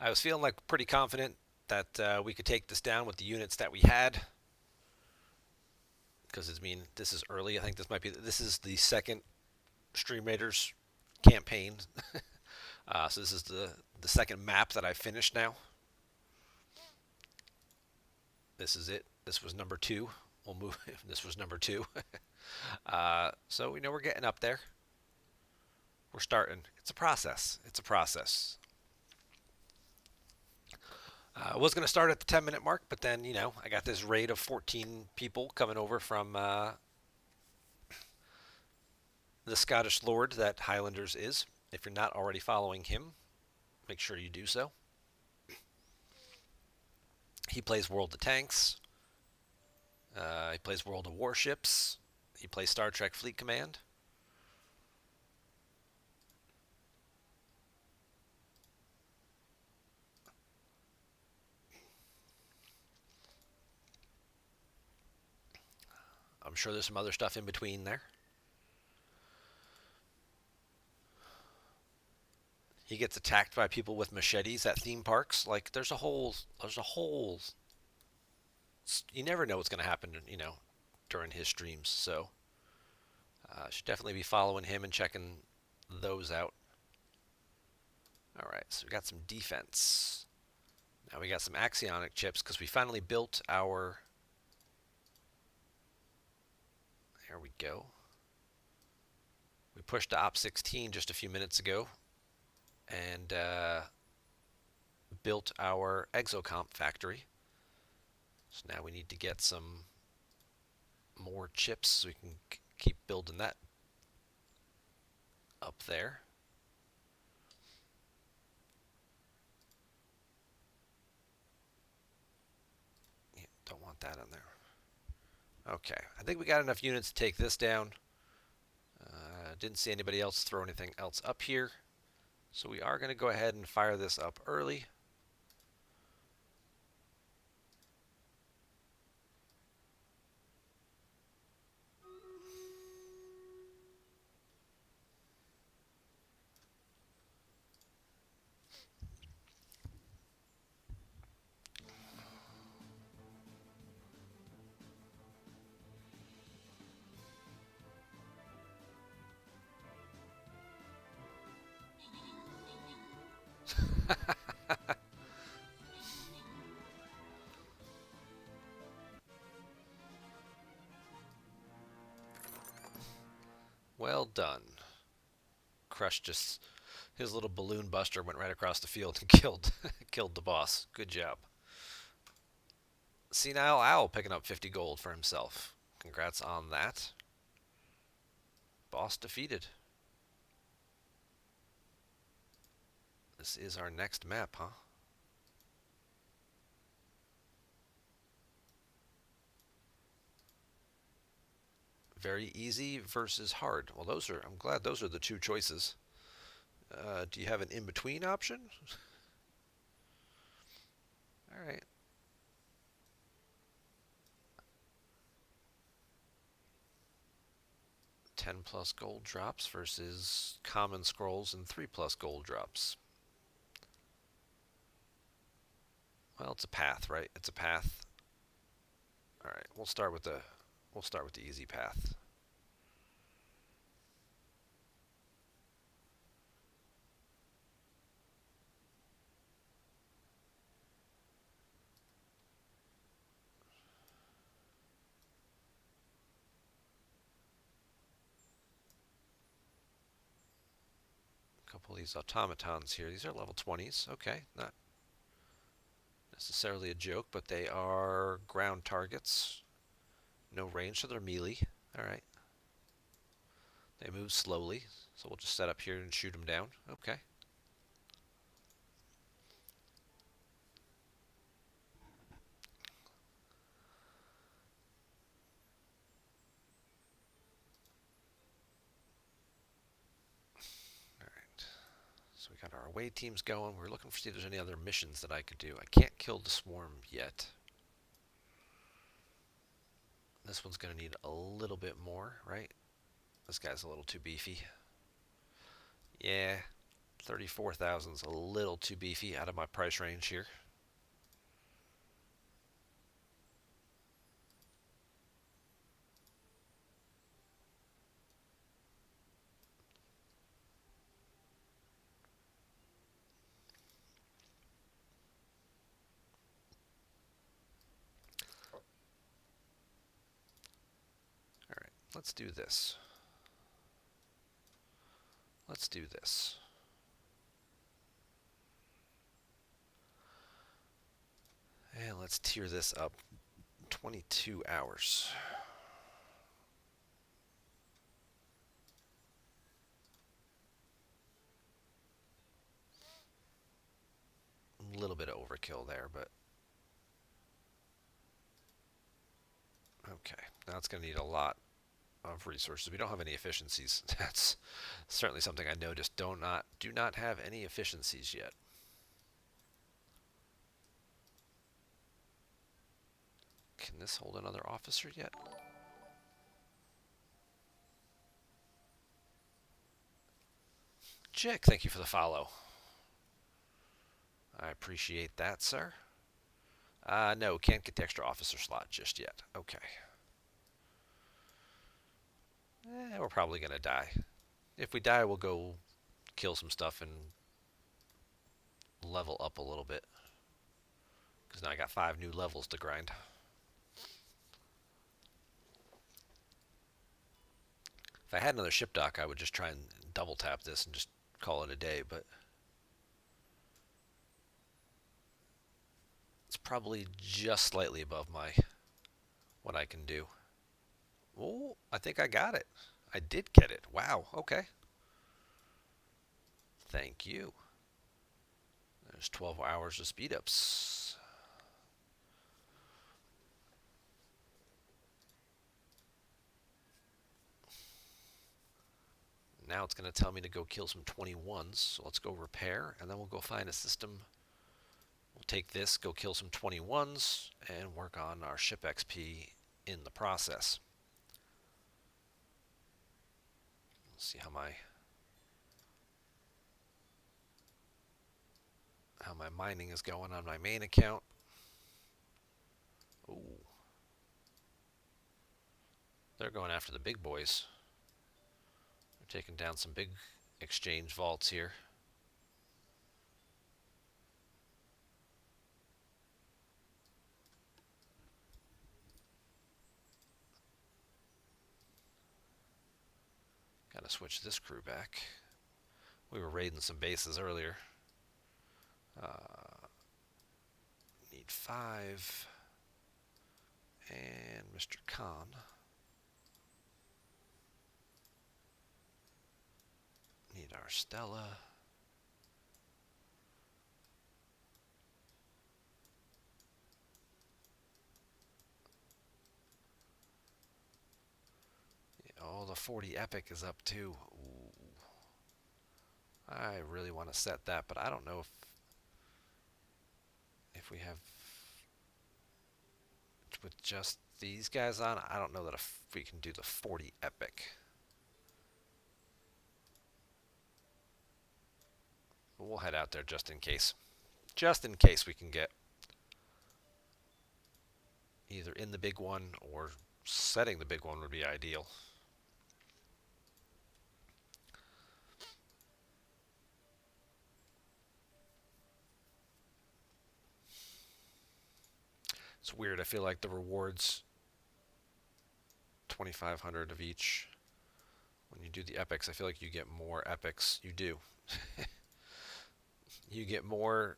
I was feeling like pretty confident that we could take this down with the units that we had. Because, this is early. I think this is the second Stream Raiders campaign. So this is the second map that I finished now. This is it. This was number 2. We'll move. This was number 2. So we're getting up there. We're starting. It's a process. It's a process. I was going to start at the 10-minute mark, but then, I got this raid of 14 people coming over from the Scottish Lord that Highlanders is. If you're not already following him, make sure you do so. He plays World of Tanks. He plays World of Warships. He plays Star Trek Fleet Command. I'm sure there's some other stuff in between there. He gets attacked by people with machetes at theme parks. Like there's a whole you never know what's going to happen, during his streams. So Should definitely be following him and checking those out. All right, so we got some defense. Now we got some axionic chips because we finally built our. There we go. We pushed to Op 16 just a few minutes ago and built our exocomp factory. So now we need to get some more chips so we can keep building that up there. Yeah, don't want that in there. Okay, I think we got enough units to take this down. Didn't see anybody else throw anything else up here. So we are going to go ahead and fire this up early. Well done. Crush just his little balloon buster went right across the field and killed the boss. Good job. Senile Owl picking up 50 gold for himself. Congrats on that. Boss defeated. This is our next map, huh? Very easy versus hard. Well, I'm glad those are the two choices. Do you have an in-between option? All right. 10 plus gold drops versus common scrolls and 3 plus gold drops. Well, it's a path, right? It's a path. All right, we'll start with the easy path. A couple of these automatons here. These are level 20s. Okay, not necessarily a joke, but they are ground targets. No range, so they're melee. All right. They move slowly, so we'll just set up here and shoot them down. Okay. All right. So we got our away teams going. We're looking for see if there's any other missions that I could do. I can't kill the swarm yet. This one's going to need a little bit more, right? This guy's a little too beefy. Yeah, 34,000 is a little too beefy out of my price range here. All right, let's do this. Let's do this. And let's tier this up 22 hours. A little bit of overkill there, but okay. Now it's going to need a lot of resources. We don't have any efficiencies. That's certainly something I noticed. Do not have any efficiencies yet. Can this hold another officer yet? Jack, thank you for the follow. I appreciate that, sir. No, can't get the extra officer slot just yet. Okay. We're probably going to die. If we die, we'll go kill some stuff and level up a little bit. Because now I got 5 new levels to grind. If I had another ship dock, I would just try and double tap this and just call it a day, but it's probably just slightly above my what I can do. Oh, I think I got it. I did get it. Wow, okay. Thank you. There's 12 hours of speed ups. Now it's going to tell me to go kill some 21s. So let's go repair, and then we'll go find a system. We'll take this, go kill some 21s, and work on our ship XP in the process. Let's see how my mining is going on my main account. Ooh. They're going after the big boys. They're taking down some big exchange vaults here. Gotta switch this crew back. We were raiding some bases earlier. Need 5. And Mr. Khan. Need our Stella. Yeah, oh, the 40 epic is up too. Ooh. I really want to set that, but I don't know if we have with just these guys on. I don't know that if we can do the 40 epic. But we'll head out there just in case. Just in case we can get either in the big one or setting the big one would be ideal. It's weird. I feel like the rewards 2,500 of each. When you do the epics, I feel like you get more epics. You do. You get more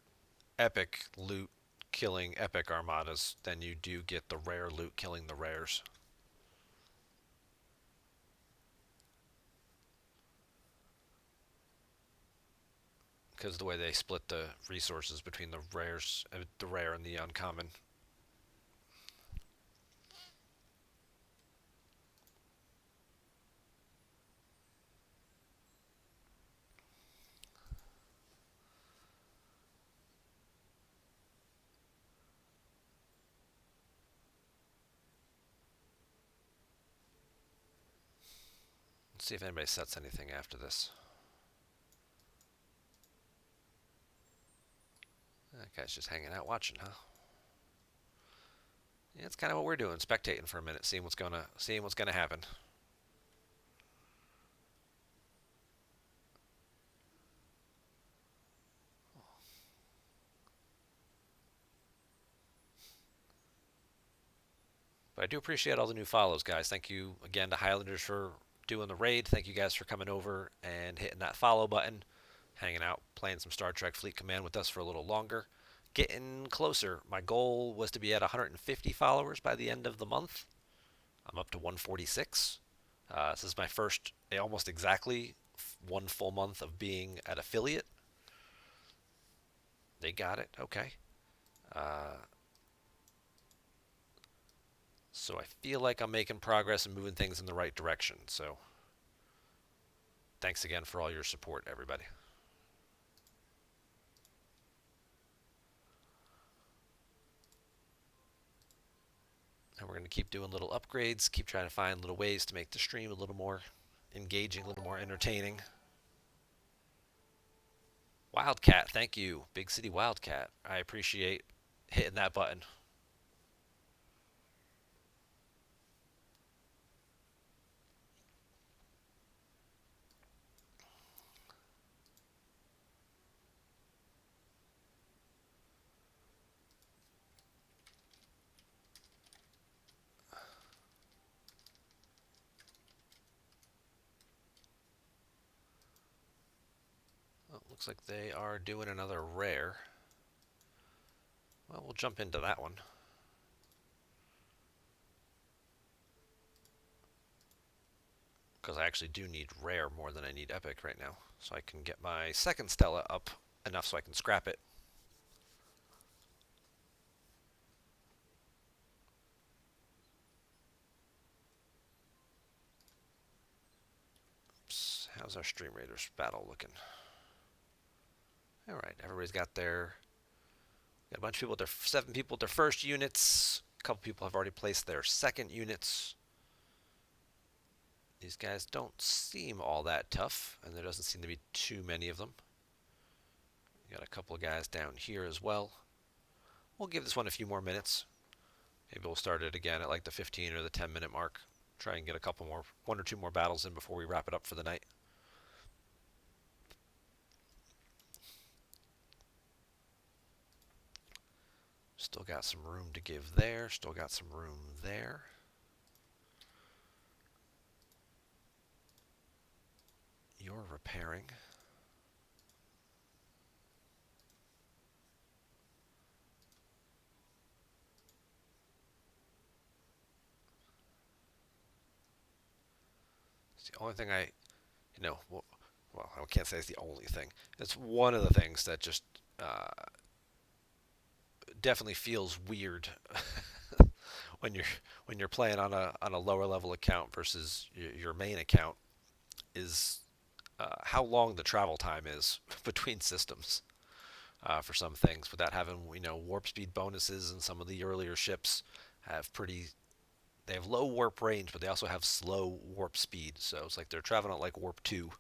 epic loot killing epic armadas than you do get the rare loot killing the rares. Because the way they split the resources between the rares, the rare and the uncommon. Let's see if anybody sets anything after this. That guy's just hanging out watching, huh? Yeah, it's kind of what we're doing, spectating for a minute, seeing what's gonna happen. But I do appreciate all the new follows, guys. Thank you again to Highlanders for doing the raid. Thank you guys for coming over and hitting that follow button, hanging out, playing some Star Trek Fleet Command with us for a little longer. Getting closer. My goal was to be at 150 followers by the end of the month. I'm up to 146. This is my first, almost exactly one full month of being at affiliate. They got it. Okay. So I feel like I'm making progress and moving things in the right direction. So thanks again for all your support, everybody. And we're going to keep doing little upgrades, keep trying to find little ways to make the stream a little more engaging, a little more entertaining. Wildcat, thank you. Big City Wildcat. I appreciate hitting that button. Looks like they are doing another rare. Well, we'll jump into that one. Because I actually do need rare more than I need epic right now. So I can get my second Stella up enough so I can scrap it. Oops. How's our Stream Raiders battle looking? Alright, everybody's got a bunch of people with their 7 people with their first units. A couple people have already placed their second units. These guys don't seem all that tough, and there doesn't seem to be too many of them. Got a couple of guys down here as well. We'll give this one a few more minutes. Maybe we'll start it again at like the 15 or the 10-minute mark. Try and get a couple more, 1 or 2 more battles in before we wrap it up for the night. Still got some room to give there. Still got some room there. You're repairing. It's the only thing well, I can't say it's the only thing. It's one of the things that just definitely feels weird when you're playing on a lower level account versus your main account is how long the travel time is between systems for some things. Without having warp speed bonuses, and some of the earlier ships have they have low warp range, but they also have slow warp speed. So it's like they're traveling at like warp 2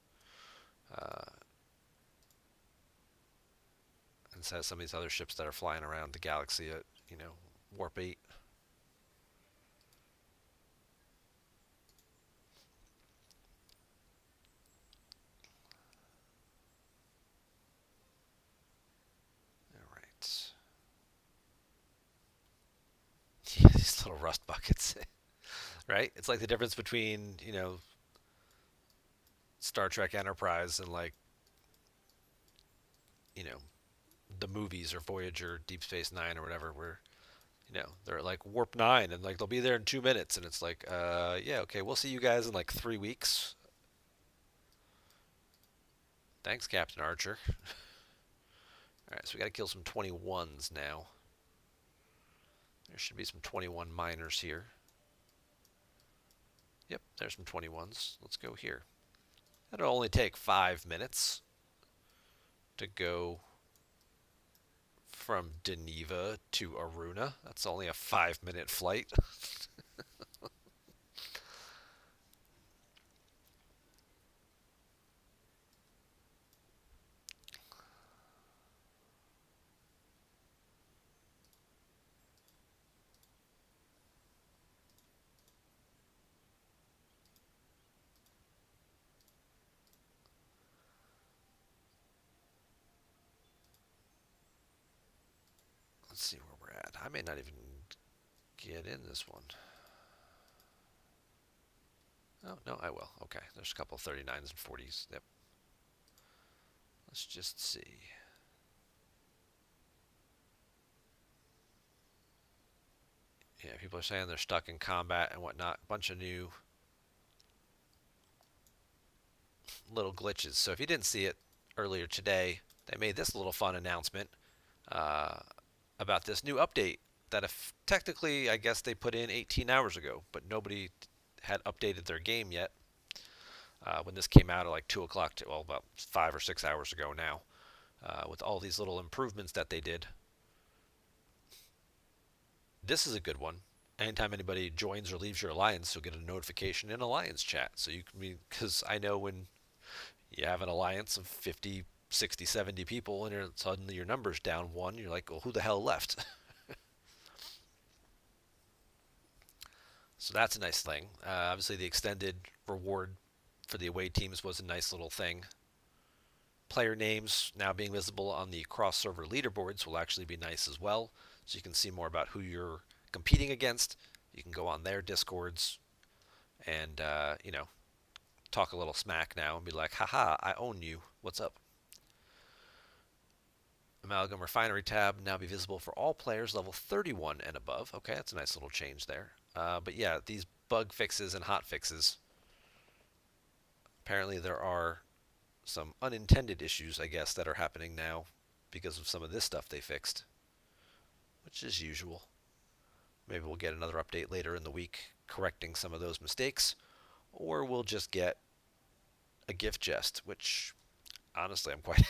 uh, instead of some of these other ships that are flying around the galaxy at warp 8. All right. Yeah, these little rust buckets, right? It's like the difference between Star Trek Enterprise and like you know the movies or Voyager, Deep Space Nine or whatever, where they're at like warp 9 and like they'll be there in 2 minutes, and it's like yeah, okay, we'll see you guys in like 3 weeks. Thanks, Captain Archer. All right, so we got to kill some 21s now. There should be some 21 miners here. Yep, there's some 21s. Let's go here. That'll only take 5 minutes to go from Deneva to Aruna. That's only a 5-minute flight. Let's see where we're at. I may not even get in this one. Oh, no, I will. Okay, there's a couple 39s and 40s. Yep. Let's just see. Yeah, people are saying they're stuck in combat and whatnot. A bunch of new little glitches. So if you didn't see it earlier today, they made this little fun announcement uh, about this new update that if technically I guess they put in 18 hours ago, but nobody had updated their game yet when this came out at like 2 o'clock, well, about 5 or 6 hours ago now, with all these little improvements that they did. This is a good one. Anytime anybody joins or leaves your alliance, you'll get a notification in alliance chat. So you can, because I know when you have an alliance of 50, 60, 70 people and suddenly your number's down one, you're like, well, who the hell left? So that's a nice thing. Obviously, the extended reward for the away teams was a nice little thing. Player names now being visible on the cross-server leaderboards will actually be nice as well. So you can see more about who you're competing against. You can go on their discords and, talk a little smack now and be like, haha, I own you. What's up? Amalgam Refinery tab now be visible for all players level 31 and above. Okay, that's a nice little change there. But yeah, these bug fixes and hot fixes, apparently there are some unintended issues, I guess, that are happening now because of some of this stuff they fixed, which is usual. Maybe we'll get another update later in the week correcting some of those mistakes, or we'll just get a gift chest, which honestly I'm quite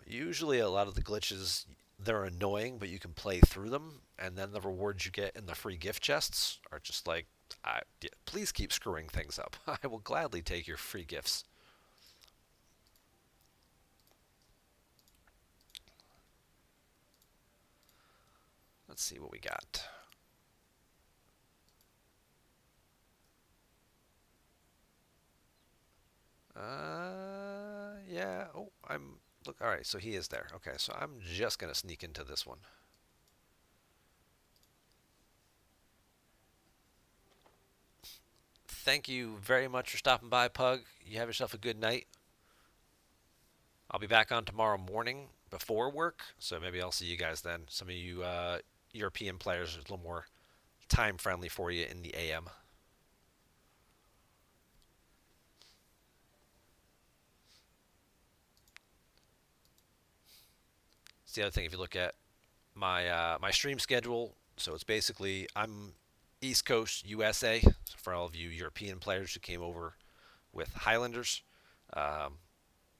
usually a lot of the glitches they're annoying, but you can play through them, and then the rewards you get in the free gift chests are just like, yeah, please keep screwing things up. I will gladly take your free gifts. Let's see what we got. Yeah. Oh, I'm look. All right, so he is there. Okay, so I'm just gonna sneak into this one. Thank you very much for stopping by, Pug. You have yourself a good night. I'll be back on tomorrow morning before work, so maybe I'll see you guys then. Some of you European players are a little more time friendly for you in the AM. It's the other thing if you look at my stream schedule. So it's basically I'm East Coast USA for all of you European players who came over with Highlanders. Um,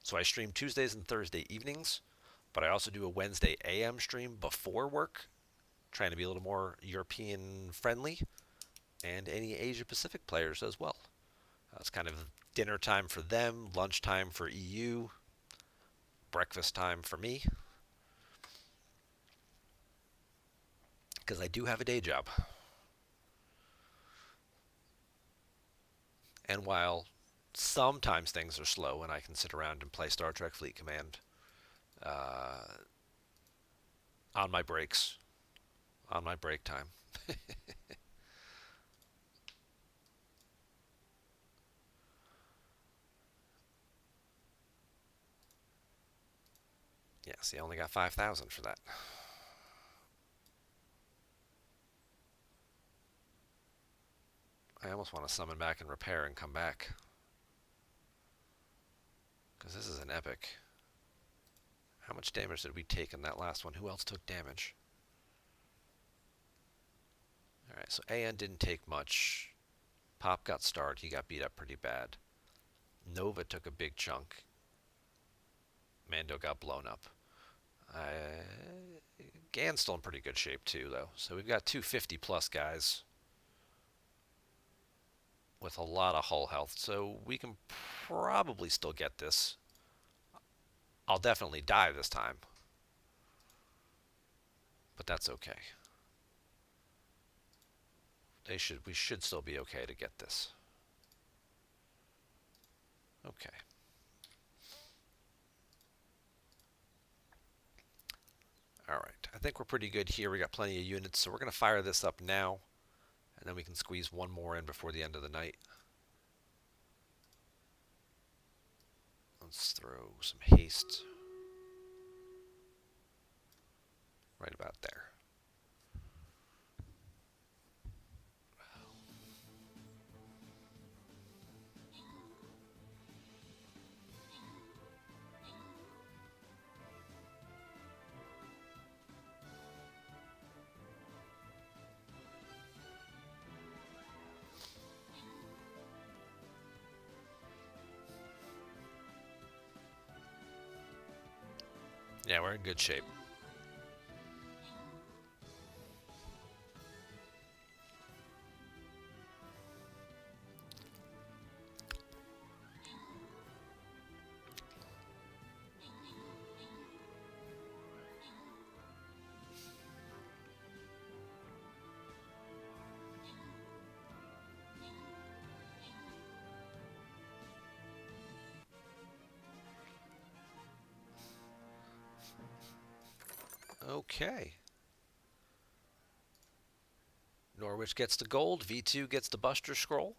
so I stream Tuesdays and Thursday evenings, but I also do a Wednesday AM stream before work, trying to be a little more European friendly, and any Asia Pacific players as well. It's kind of dinner time for them, lunch time for EU, breakfast time for me, because I do have a day job. And while sometimes things are slow and I can sit around and play Star Trek Fleet Command uh, on my breaks, on my break time. Yeah, see, I only got 5,000 for that. I almost want to summon back and repair and come back. Because this is an epic. How much damage did we take in that last one? Who else took damage? Alright, so AN didn't take much. Pop got starred. He got beat up pretty bad. Nova took a big chunk. Mando got blown up. Gan's still in pretty good shape too, though. So we've got 250 plus guys with a lot of hull health. So we can probably still get this. I'll definitely die this time, but that's okay. We should still be okay to get this. Okay. All right. I think we're pretty good here. We got plenty of units, so we're going to fire this up now, and then we can squeeze one more in before the end of the night. Let's throw some haste right about there. Yeah, we're in good shape. Okay. Norwich gets the gold. V2 gets the Buster Scroll.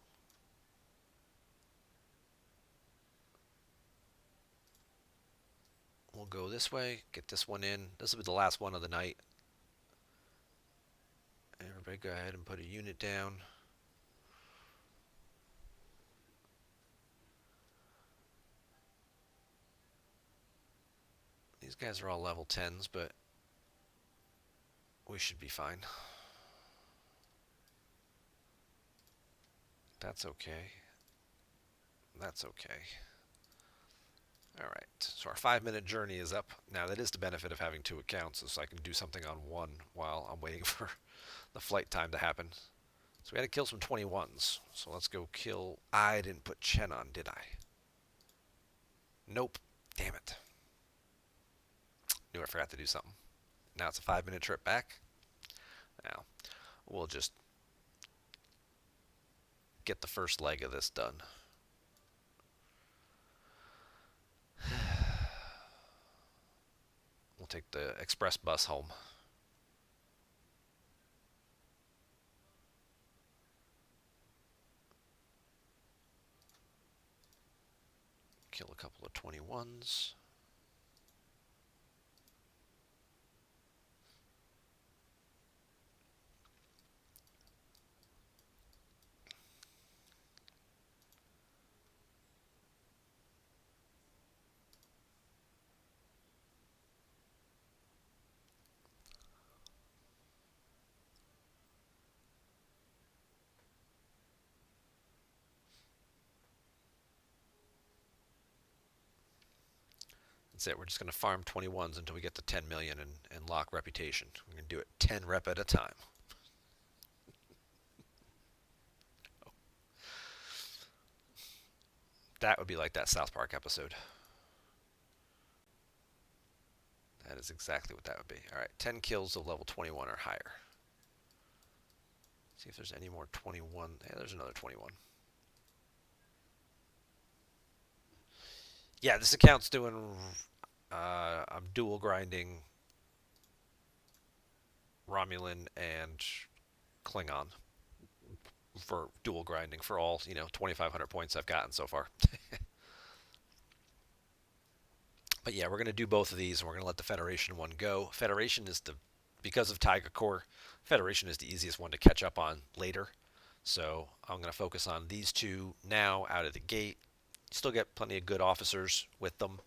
We'll go this way, get this one in. This will be the last one of the night. Everybody go ahead and put a unit down. These guys are all level 10s, but we should be fine. That's okay. That's okay. Alright, so our 5-minute journey is up. Now that is the benefit of having 2 accounts, so I can do something on one while I'm waiting for the flight time to happen. So we had to kill some 21s. So let's go kill... I didn't put Chen on, did I? Nope. Damn it. Knew I forgot to do something. Now it's a 5-minute trip back. Now, we'll just get the first leg of this done. We'll take the express bus home. Kill a couple of 21s. That's it. We're just going to farm 21s until we get to 10 million and lock reputation. We're going to do it 10 rep at a time. That would be like that South Park episode. That is exactly what that would be. Alright, 10 kills of level 21 or higher. See if there's any more 21. Yeah, there's another 21. Yeah, this account's doing... I'm dual grinding Romulan and Klingon for dual grinding for all, 2,500 points I've gotten so far. But yeah, we're going to do both of these, and we're going to let the Federation one go. Federation is because of Taiga Core, Federation is the easiest one to catch up on later. So I'm going to focus on these two now out of the gate. Still get plenty of good officers with them.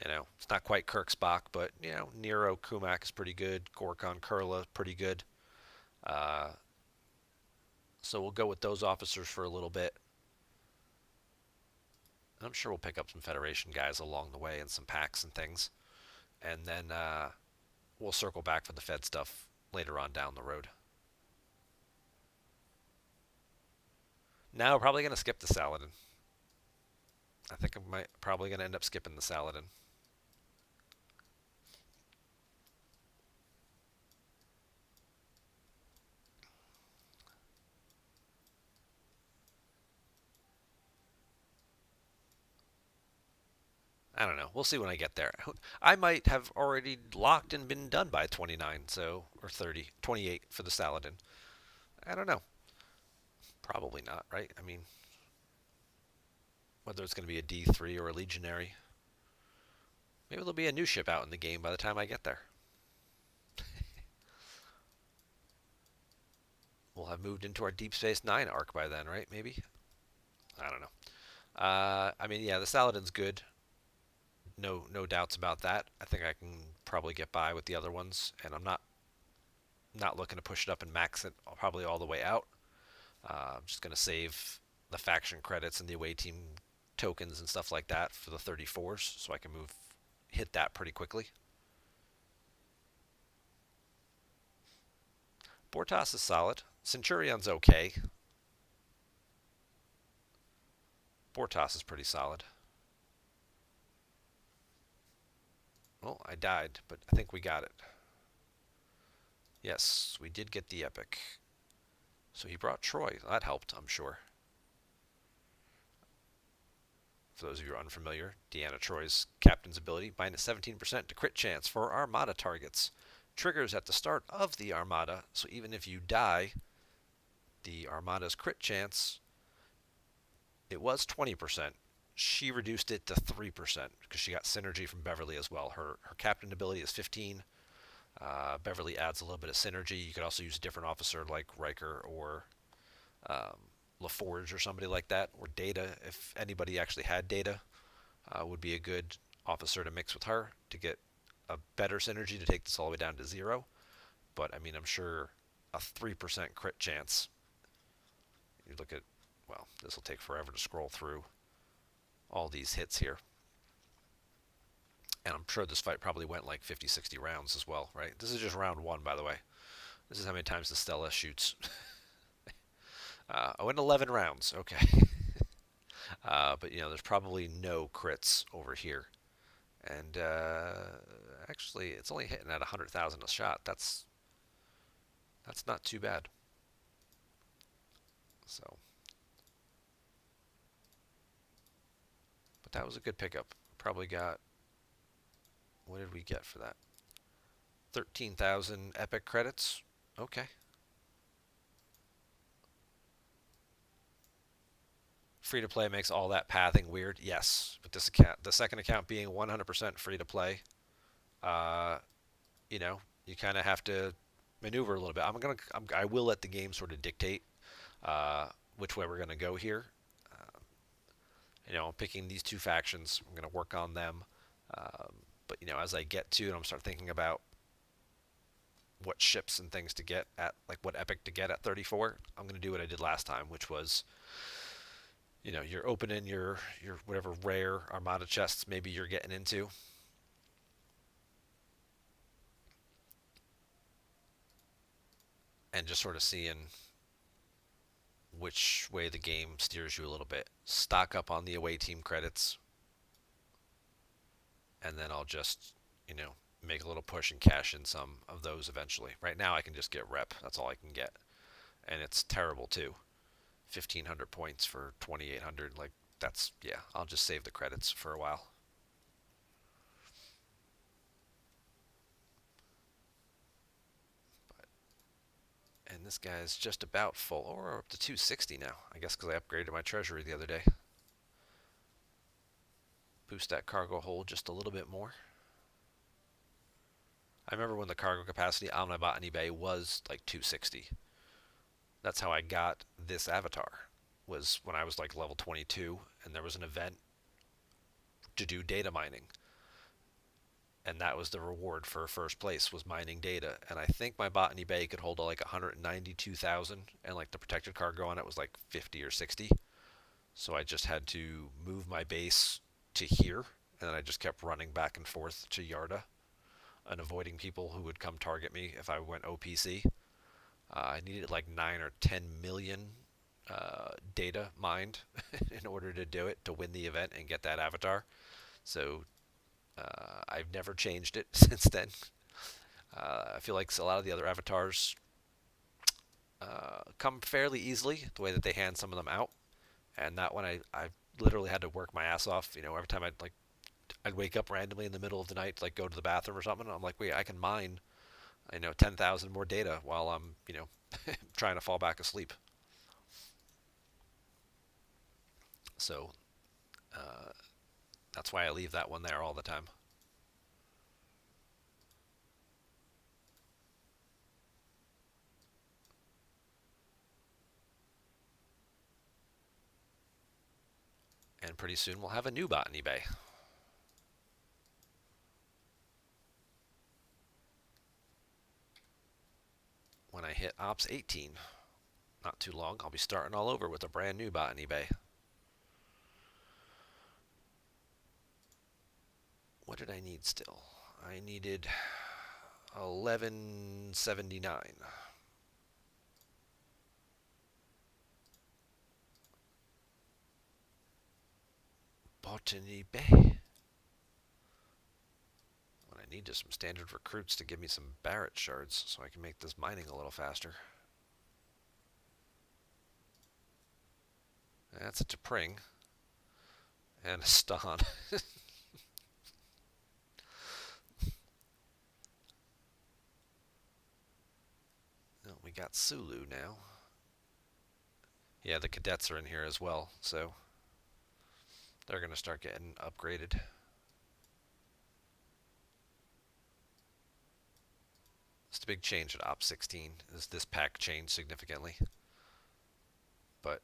It's not quite Kirksbach, but, Nero Kumak is pretty good. Gorkon Kurla, pretty good. So we'll go with those officers for a little bit. And I'm sure we'll pick up some Federation guys along the way and some packs and things. And then we'll circle back for the Fed stuff later on down the road. Now we're probably going to skip the Saladin. I think I'm probably going to end up skipping the Saladin. I don't know. We'll see when I get there. I might have already locked and been done by 29, or 30, 28 for the Saladin. I don't know. Probably not, right? I mean, whether it's going to be a D3 or a Legionary. Maybe there'll be a new ship out in the game by the time I get there. We'll have moved into our Deep Space Nine arc by then, right? Maybe? I don't know. I mean, yeah, the Saladin's good. No doubts about that. I think I can probably get by with the other ones, and I'm not looking to push it up and max it probably all the way out. I'm just going to save the faction credits and the away team tokens and stuff like that for the 34s, so I can hit that pretty quickly. Bortas is solid. Centurion's okay. Bortas is pretty solid. Well, I died, but I think we got it. Yes, we did get the epic. So he brought Troy. That helped, I'm sure. For those of you who are unfamiliar, Deanna Troy's captain's ability, minus 17% to crit chance for Armada targets. Triggers at the start of the Armada, so even if you die, the Armada's crit chance, it was 20%. She reduced it to 3% because she got synergy from Beverly as well. Her captain ability is 15. Beverly adds a little bit of synergy. You could also use a different officer like Riker or um, LaForge or somebody like that, or Data. If anybody actually had Data, would be a good officer to mix with her to get a better synergy to take this all the way down to 0. But I mean, I'm sure a 3% crit chance. You look at, well, this will take forever to scroll through all these hits here. And I'm sure this fight probably went like 50, 60 rounds as well, right? This is just round 1, by the way. This is how many times the Stella shoots. I went 11 rounds, okay. But, there's probably no crits over here. And actually, it's only hitting at 100,000 a shot. That's not too bad. So, but that was a good pickup. Probably got, what did we get for that? 13,000 epic credits. Okay. Free to play makes all that pathing weird. Yes, but this account, the second account being 100% free to play, uh, you know, you kind of have to maneuver a little bit. I will let the game sort of dictate uh, which way we're gonna go here. Uh, I'm picking these two factions. I'm gonna work on them. But as I get to it, I'm start thinking about what ships and things to get at, like what epic to get at 34. I'm gonna do what I did last time, which was you're opening your whatever rare armada chests maybe you're getting into, and just sort of seeing which way the game steers you a little bit. Stock up on the away team credits, and then I'll just, make a little push and cash in some of those eventually. Right now, I can just get rep. That's all I can get, and it's terrible too. 1,500 points for 2,800. Like that's yeah. I'll just save the credits for a while. And this guy's just about full, or up to 260 now. I guess because I upgraded my treasury the other day. Boost that cargo hold just a little bit more. I remember when the cargo capacity on my bot on eBay was like 260. That's how I got this avatar. Was when I was like level 22, and there was an event to do data mining, and that was the reward for first place was mining data. And I think my bot in eBay could hold like 192,000, and like the protected cargo on it was like 50 or 60. So I just had to move my base to here, and then I just kept running back and forth to Yarda and avoiding people who would come target me if I went OPC. I needed like 9 or 10 million data mined in order to do it, to win the event and get that avatar. So I've never changed it since then. I feel like a lot of the other avatars come fairly easily, the way that they hand some of them out. And that one, I literally had to work my ass off. Every time I'd wake up randomly in the middle of the night, like go to the bathroom or something. And I'm like, wait, I can mine, 10,000 more data while I'm, trying to fall back asleep. So uh, that's why I leave that one there all the time. And pretty soon we'll have a new bot in eBay. When I hit Ops 18, not too long, I'll be starting all over with a brand new bot in eBay. What did I need still? I needed 1179. Botany Bay. What I need is some standard recruits to give me some Barrett shards so I can make this mining a little faster. That's a T'Pring. And a Ston. Oh, we got Sulu now. Yeah, the cadets are in here as well, so They're going to start getting upgraded. It's the big change at Op 16 is this pack changed significantly. But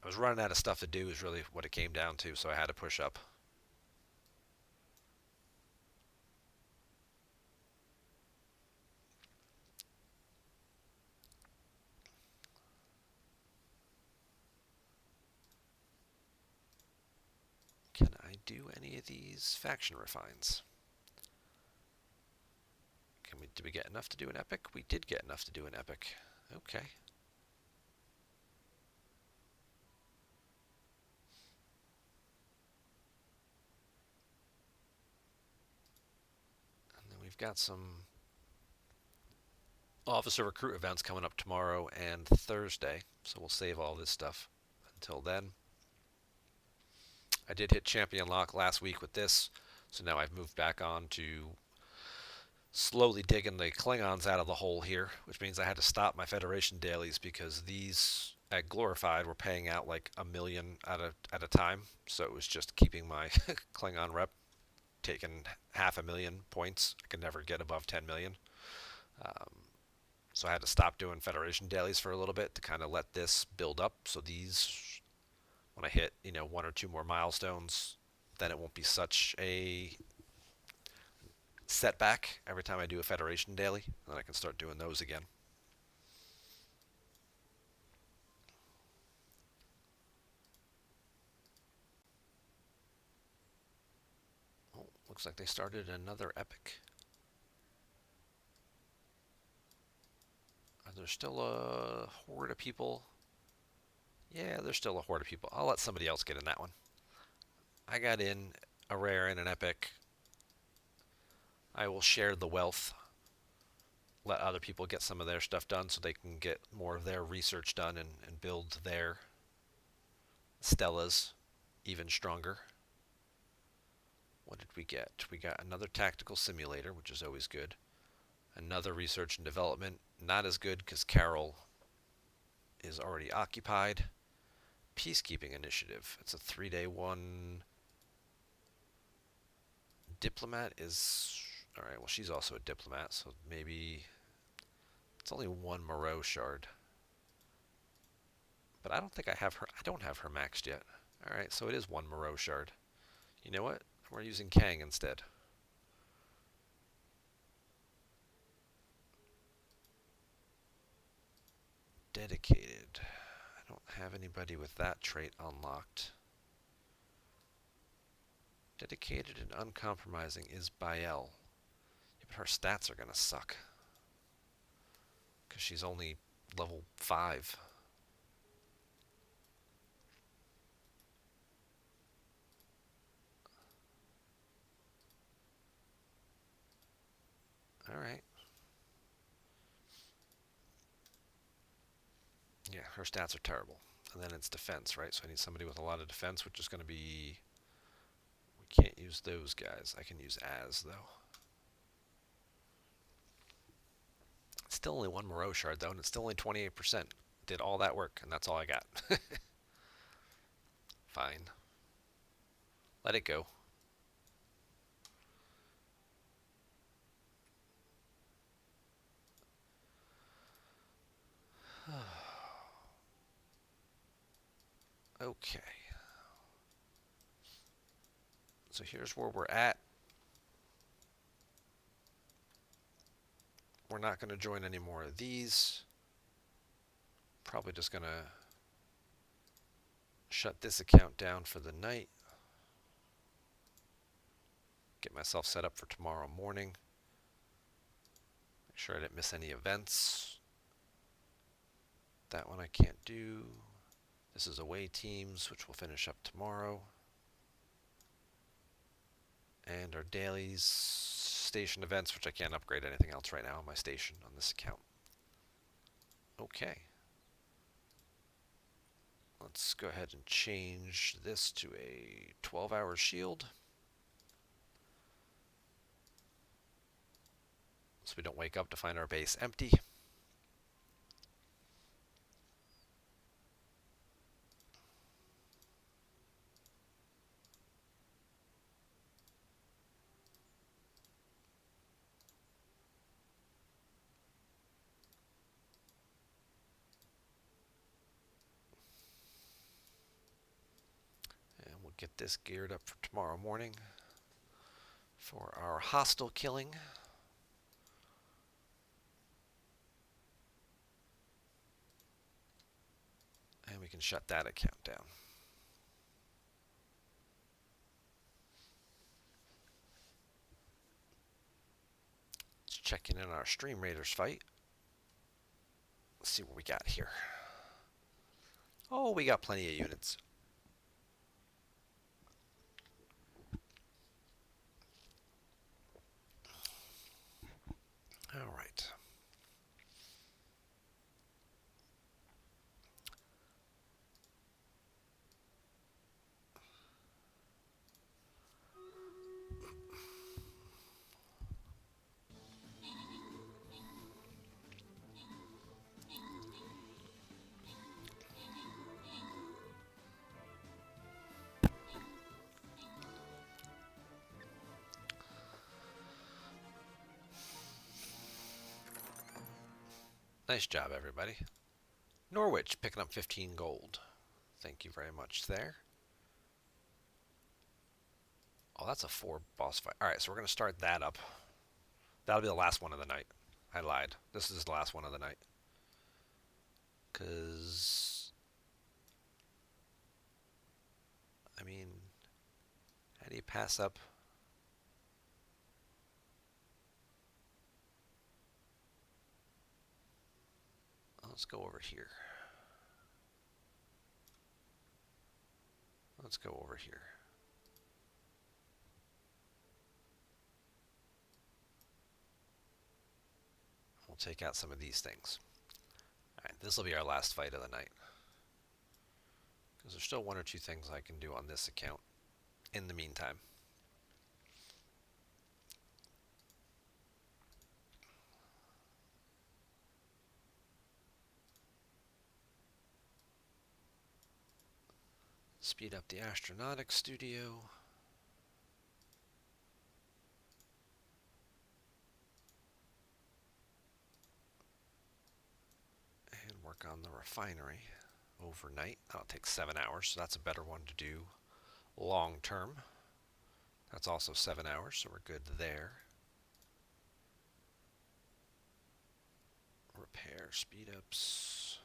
I was running out of stuff to do is really what it came down to, so I had to push up. Can I do any of these faction refines? Did we get enough to do an epic? We did get enough to do an epic. Okay. And then we've got some officer recruit events coming up tomorrow and Thursday, so we'll save all this stuff until then. I did hit champion lock last week with this, so now I've moved back on to slowly digging the Klingons out of the hole here, which means I had to stop my Federation dailies because these at Glorified were paying out like a million at a time, so it was just keeping my Klingon rep taking 500,000 points. I could never get above 10 million. Um, so I had to stop doing Federation dailies for a little bit to kind of let this build up. So these, when I hit, one or two more milestones, then it won't be such a setback every time I do a Federation daily. And then I can start doing those again. Oh, looks like they started another epic. Are there still a horde of people? Yeah, there's still a horde of people. I'll let somebody else get in that one. I got in a rare and an epic. I will share the wealth. Let other people get some of their stuff done so they can get more of their research done and build their Stellas even stronger. What did we get? We got another tactical simulator, which is always good. Another research and development. Not as good because Carol is already occupied. Peacekeeping initiative. It's a 3-day one. Diplomat is... Alright, well she's also a diplomat, so maybe... It's only one Moreau shard. But I don't think I have her... I don't have her maxed yet. Alright, so it is one Moreau shard. You know what? We're using Kang instead. Dedicated. I don't have anybody with that trait unlocked. Dedicated and uncompromising is Bael. Yeah, but her stats are going to suck. Because she's only level 5. Alright. Yeah, her stats are terrible. And then it's defense, right? So I need somebody with a lot of defense, which is going to be... We can't use those guys. I can use Az, though. It's still only one Moreau shard, though, and it's still only 28%. Did all that work, and that's all I got. Fine. Let it go. Okay. So here's where we're at. We're not going to join any more of these. Probably just going to shut this account down for the night. Get myself set up for tomorrow morning. Make sure I didn't miss any events. That one I can't do. This is away teams, which we'll finish up tomorrow. And our dailies, station events, which I can't upgrade anything else right now on my station on this account. Okay. Let's go ahead and change this to a 12-hour shield. So we don't wake up to find our base empty. get this geared up for tomorrow morning for our hostile killing. And we can shut that account down. Let's check in on our Stream Raiders fight. Let's see what we got here. Oh, we got plenty of units. All right. Nice job, everybody. Norwich picking up 15 gold. Thank you very much there. Oh, that's a 4 boss fight. All right, so we're going to start that up. That'll be the last one of the night. I lied. This is the last one of the night. Because, I mean, how do you pass up? Let's go over here. Let's go over here. We'll take out some of these things. Alright, this will be our last fight of the night. Because there's still 1 or 2 things I can do on this account in the meantime. Speed up the astronautics studio. And work on the refinery overnight. That'll take 7 hours, so that's a better one to do long term. That's also 7 hours, so we're good there. Repair speed ups.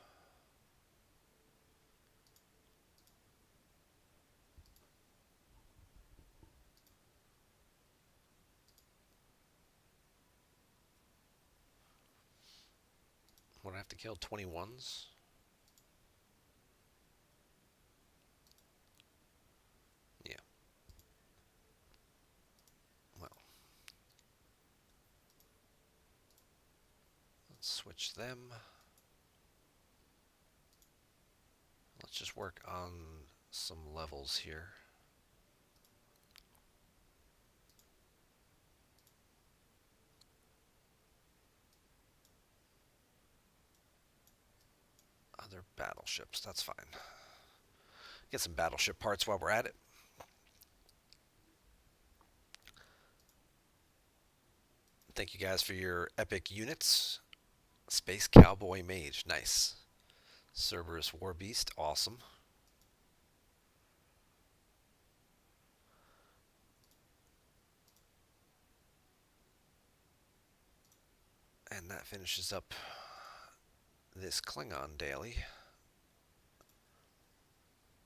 What, I have to kill 21s? Yeah. Well. Let's switch them. Let's just work on some levels here. Other battleships, that's fine. Get some battleship parts while we're at it. Thank you guys for your epic units. Space Cowboy Mage, nice. Cerberus Warbeast, awesome. And that finishes up this Klingon daily.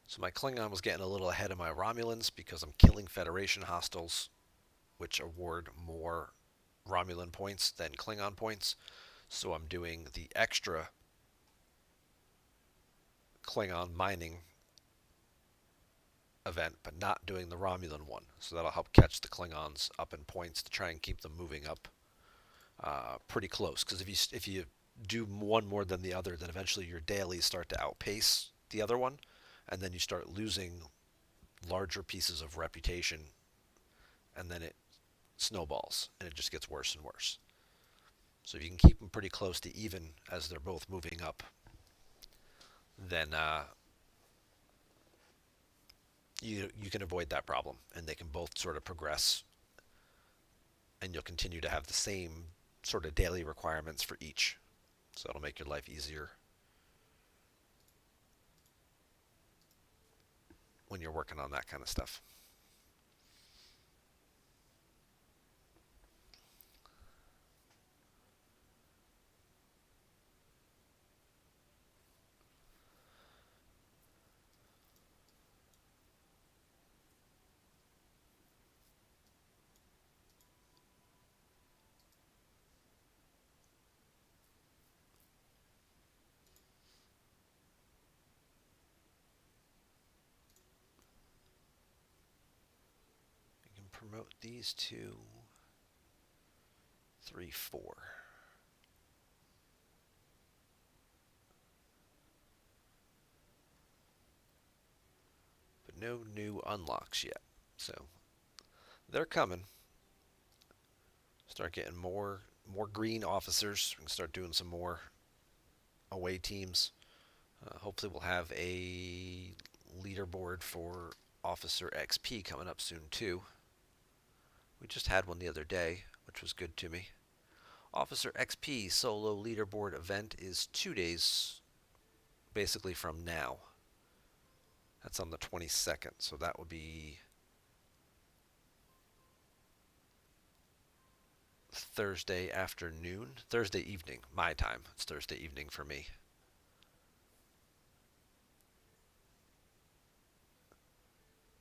So my Klingon was getting a little ahead of my Romulans because I'm killing Federation hostiles, which award more Romulan points than Klingon points. So I'm doing the extra Klingon mining event, but not doing the Romulan one. So that'll help catch the Klingons up in points to try and keep them moving up pretty close. Because if you do one more than the other, then eventually your dailies start to outpace the other one, and then you start losing larger pieces of reputation, and then it snowballs, and it just gets worse and worse. So if you can keep them pretty close to even as they're both moving up, then you can avoid that problem, and they can both sort of progress, and you'll continue to have the same sort of daily requirements for each. So it'll make your life easier when you're working on that kind of stuff. You can promote these to 3, 4. But no new unlocks yet. So they're coming. Start getting more green officers. We can start doing some more away teams. Hopefully, we'll have a leaderboard for Officer XP coming up soon too. We just had one the other day, which was good to me. Officer XP solo leaderboard event is 2 days basically from now. That's on the 22nd, so that would be Thursday afternoon, Thursday evening, my time. It's Thursday evening for me.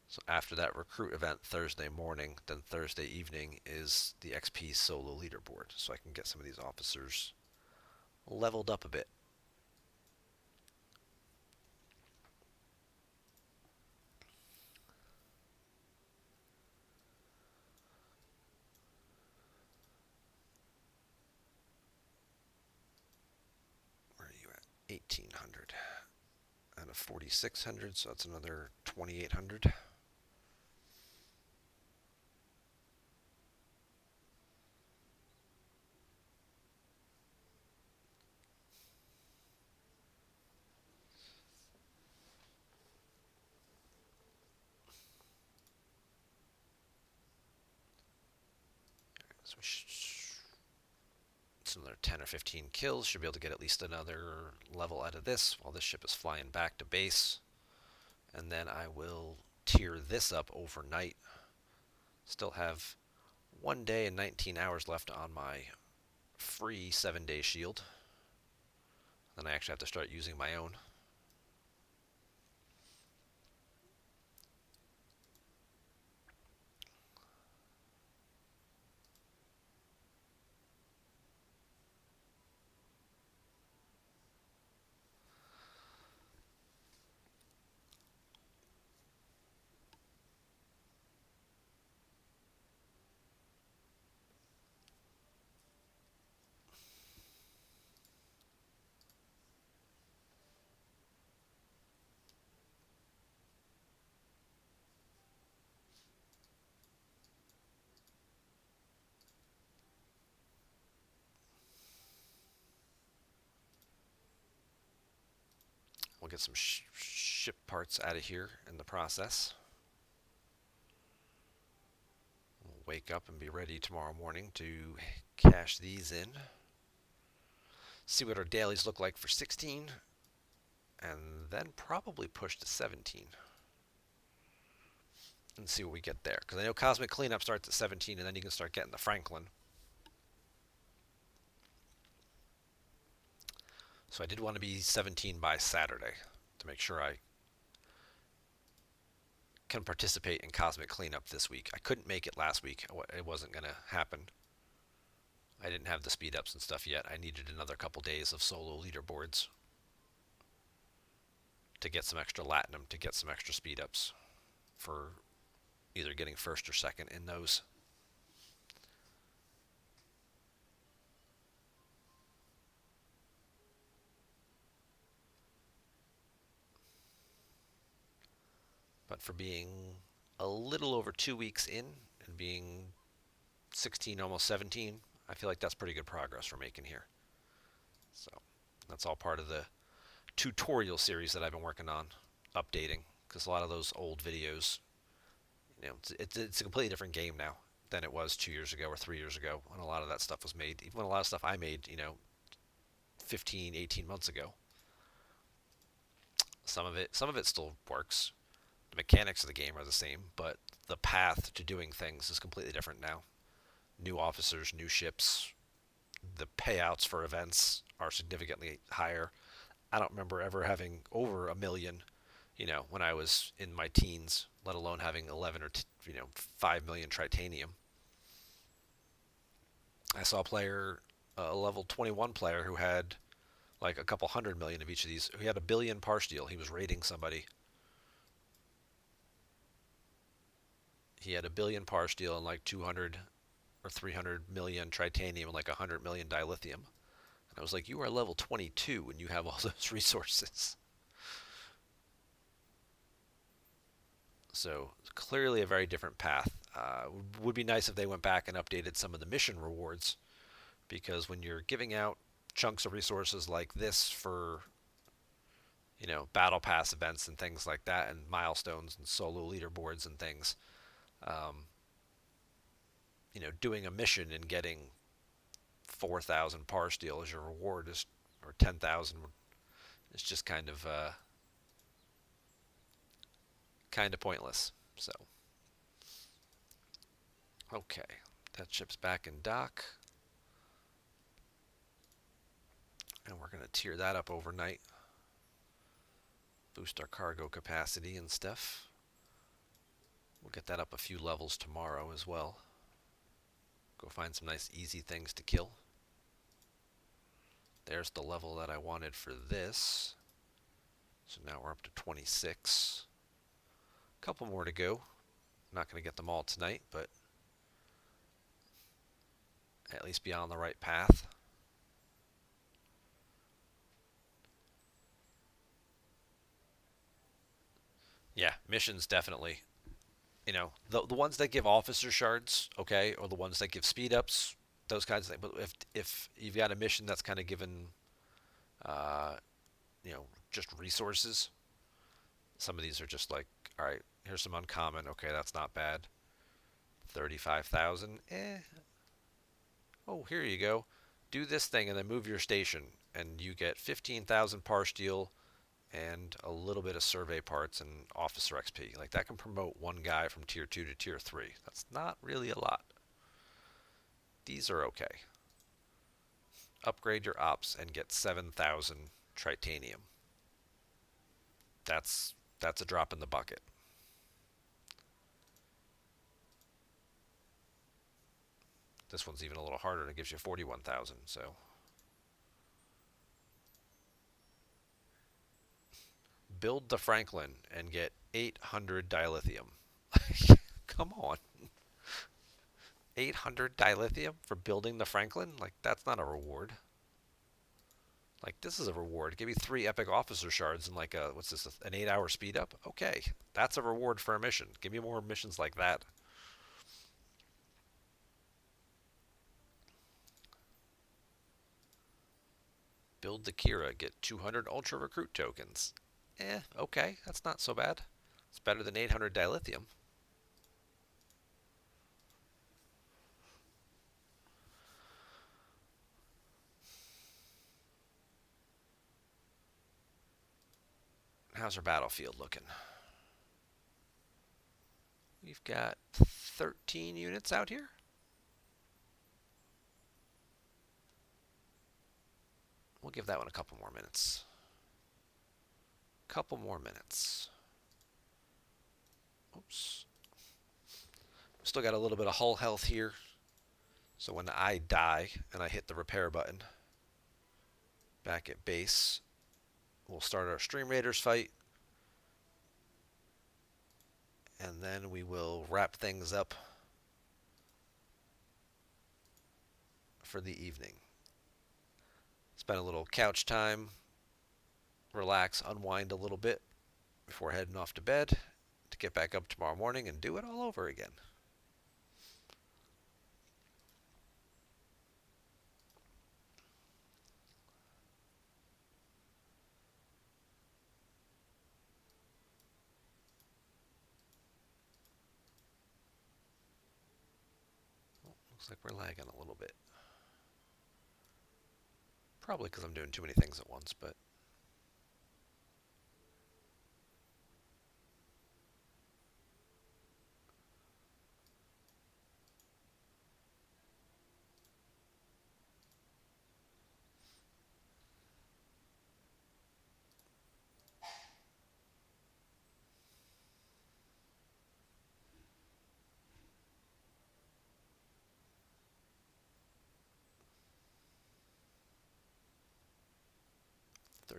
So after that recruit event Thursday morning, then Thursday evening is the XP solo leaderboard, so I can get some of these officers leveled up a bit. Where are you at? 1800 out of 4600, so that's another 2800. So it's another 10 or 15 kills. Should be able to get at least another level out of this while this ship is flying back to base. And then I will tier this up overnight. Still have 1 day and 19 hours left on my free 7-day shield. Then I actually have to start using my own. We'll get some ship parts out of here in the process. We'll wake up and be ready tomorrow morning to cash these in. See what our dailies look like for 16. And then probably push to 17. And see what we get there. Because I know Cosmic Cleanup starts at 17, and then you can start getting the Franklin. So I did want to be 17 by Saturday to make sure I can participate in Cosmic Cleanup this week. I couldn't make it last week. It wasn't going to happen. I didn't have the speed ups and stuff yet. I needed another couple days of solo leaderboards to get some extra Latinum, to get some extra speed ups for either getting first or second in those. But for being a little over 2 weeks in and being 16, almost 17, I feel like that's pretty good progress we're making here. So that's all part of the tutorial series that I've been working on, updating, because a lot of those old videos, it's a completely different game now than it was 2 years ago or 3 years ago when a lot of that stuff was made. Even when a lot of stuff I made, 15, 18 months ago. Some of it still works. The mechanics of the game are the same, but the path to doing things is completely different now. New officers, new ships, the payouts for events are significantly higher. I don't remember ever having over a million, when I was in my teens, let alone having 11 or 5 million tritanium. I saw a level 21 player who had like a couple 100 million of each of these. He had a billion par steel. He was raiding somebody. He had a billion par steel and like 200 or 300 million tritanium and like 100 million dilithium. And I was like, you are level 22 and you have all those resources. So clearly a very different path. Would be nice if they went back and updated some of the mission rewards, because when you're giving out chunks of resources like this for battle pass events and things like that, and milestones and solo leaderboards and things, um, doing a mission and getting 4,000 par steel as your reward is, or 10,000, is just kind of pointless. So okay, that ship's back in dock, and we're gonna tier that up overnight, boost our cargo capacity and stuff. We'll get that up a few levels tomorrow as well. Go find some nice easy things to kill. There's the level that I wanted for this. So now we're up to 26. A couple more to go. I'm not going to get them all tonight, but at least be on the right path. Yeah, missions definitely. The ones that give officer shards, okay, or the ones that give speed ups, those kinds of things. But if you've got a mission that's kind of given, uh, just resources, some of these are just like, all right, here's some uncommon. Okay, that's not bad. 35,000. Oh, here you go. Do this thing and then move your station, and you get 15,000 par steel and a little bit of survey parts and officer XP. Like that can promote one guy from tier 2 to tier 3. That's not really a lot. These are okay. Upgrade your ops and get 7,000 tritanium. That's a drop in the bucket. This one's even a little harder and it gives you 41,000. So build the Franklin and get 800 dilithium. Come on. 800 dilithium for building the Franklin? Like, that's not a reward. Like, this is a reward. Give me 3 epic officer shards and like what's this, an 8-hour speed up? Okay, that's a reward for a mission. Give me more missions like that. Build the Kira, get 200 ultra recruit tokens. Okay, that's not so bad. It's better than 800 dilithium. How's our battlefield looking? We've got 13 units out here. We'll give that one a couple more minutes. Couple more minutes. Oops. Still got a little bit of hull health here. So when I die and I hit the repair button back at base, we'll start our Stream Raiders fight. And then we will wrap things up for the evening. Spend a little couch time, relax, unwind a little bit before heading off to bed to get back up tomorrow morning and do it all over again. Looks like we're lagging a little bit. Probably because I'm doing too many things at once, but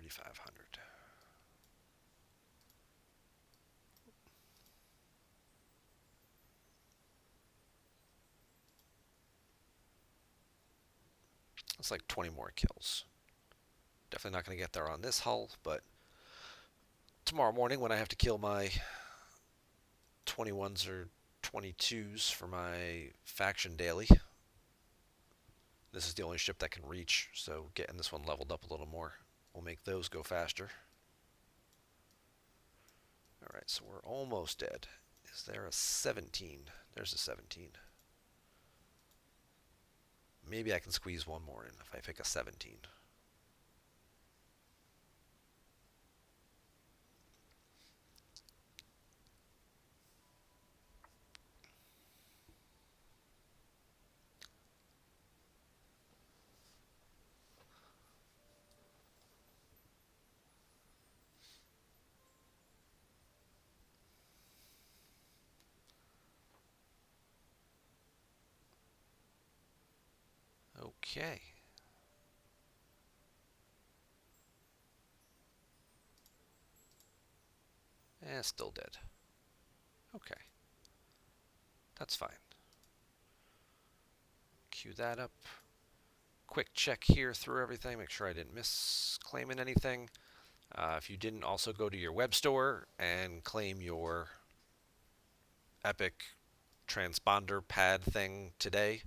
3,500. It's like 20 more kills. Definitely not going to get there on this hull, but tomorrow morning when I have to kill my 21s or 22s for my faction daily, this is the only ship that can reach, so getting this one leveled up a little more will make those go faster. Alright, so we're almost dead. Is there a 17? There's a 17. Maybe I can squeeze one more in if I pick a 17. Okay. Still dead. Okay. That's fine. Queue that up. Quick check here through everything. Make sure I didn't miss claiming anything. If you didn't also go to your web store and claim your Epic transponder pad thing today,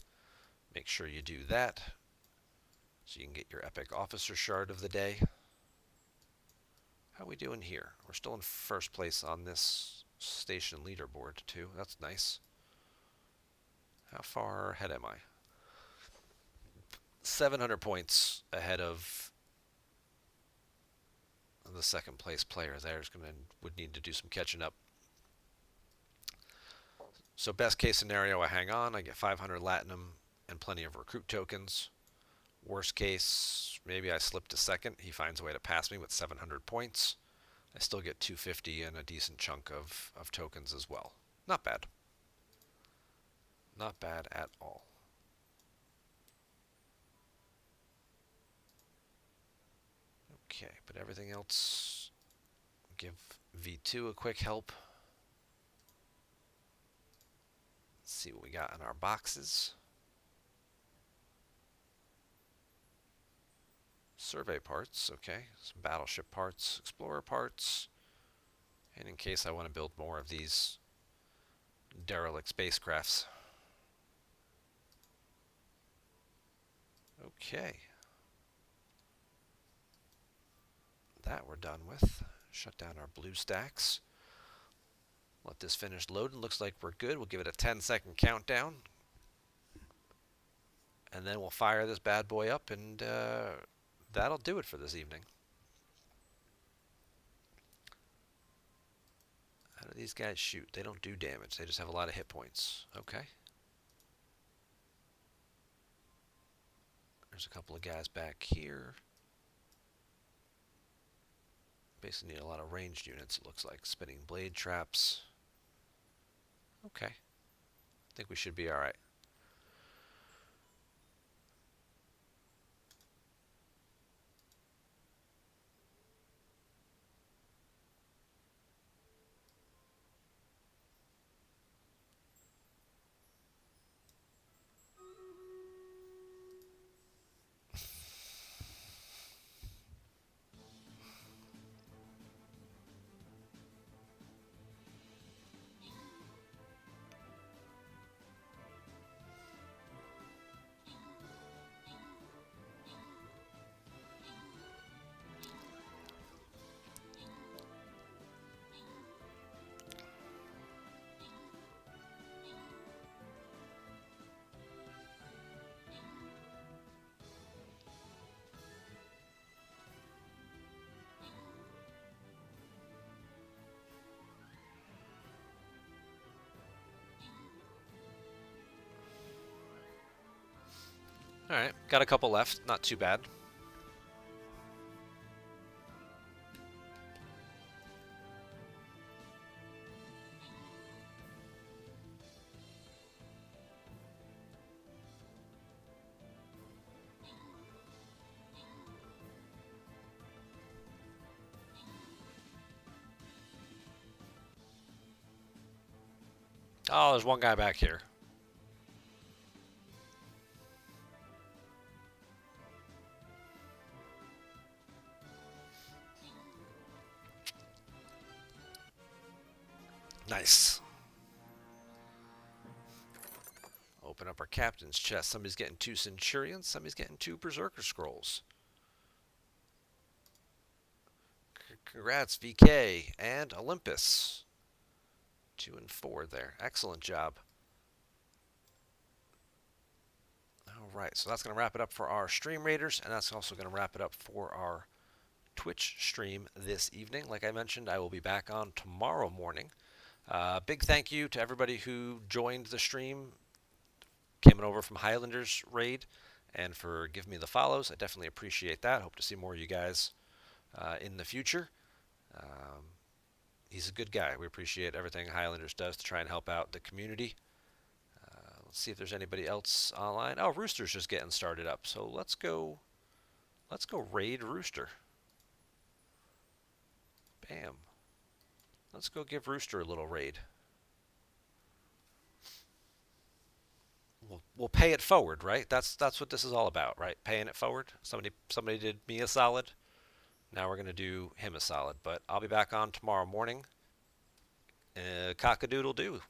make sure you do that so you can get your Epic Officer Shard of the day. How are we doing here? We're still in first place on this station leaderboard too. That's nice. How far ahead am I? 700 points ahead of the second place player there. Would need to do some catching up. So best case scenario, I hang on. I get 500 Latinum and plenty of recruit tokens. Worst case, maybe I slip to second. He finds a way to pass me with 700 points. I still get 250 and a decent chunk of tokens as well. Not bad. Not bad at all. Okay, but everything else, give V2 a quick help. Let's see what we got in our boxes. Survey parts, okay. Some battleship parts, explorer parts. And in case I want to build more of these derelict spacecrafts. Okay. That we're done with. Shut down our blue stacks. Let this finish loading. Looks like we're good. We'll give it a 10-second countdown. And then we'll fire this bad boy up, and that'll do it for this evening. How do these guys shoot? They don't do damage. They just have a lot of hit points. Okay. There's a couple of guys back here. Basically need a lot of ranged units, it looks like. Spinning blade traps. Okay. I think we should be alright. Alright, got a couple left. Not too bad. Oh, there's one guy back here. Nice. Open up our captain's chest. Somebody's getting 2 Centurions. Somebody's getting 2 Berserker Scrolls. Congrats, VK and Olympus. 2 and 4 there. Excellent job. All right, so that's going to wrap it up for our stream raiders, and that's also going to wrap it up for our Twitch stream this evening. Like I mentioned, I will be back on tomorrow morning. Big thank you to everybody who joined the stream, came over from Highlanders raid, and for giving me the follows. I definitely appreciate that. Hope to see more of you guys in the future. Um, he's a good guy. We appreciate everything Highlanders does to try and help out the community. Let's see if there's anybody else online. Oh, Rooster's just getting started up. So let's go. Let's go raid Rooster. Bam. Let's go give Rooster a little raid. We'll pay it forward, right? That's what this is all about, right? Paying it forward. Somebody did me a solid. Now we're gonna do him a solid. But I'll be back on tomorrow morning. Cock-a-doodle doo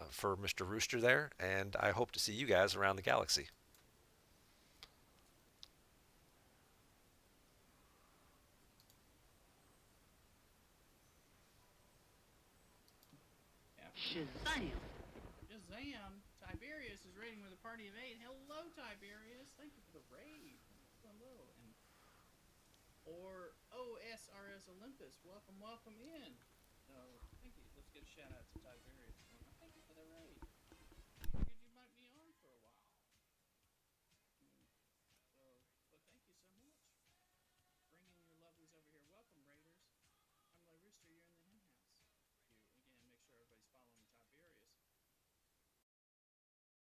for Mr. Rooster there, and I hope to see you guys around the galaxy. Shazam! Shazam! Tiberius is raiding with a party of 8. Hello, Tiberius. Thank you for the raid. Hello. And or OSRS Olympus. Welcome in. So thank you. Let's get a shout out to Tiberius.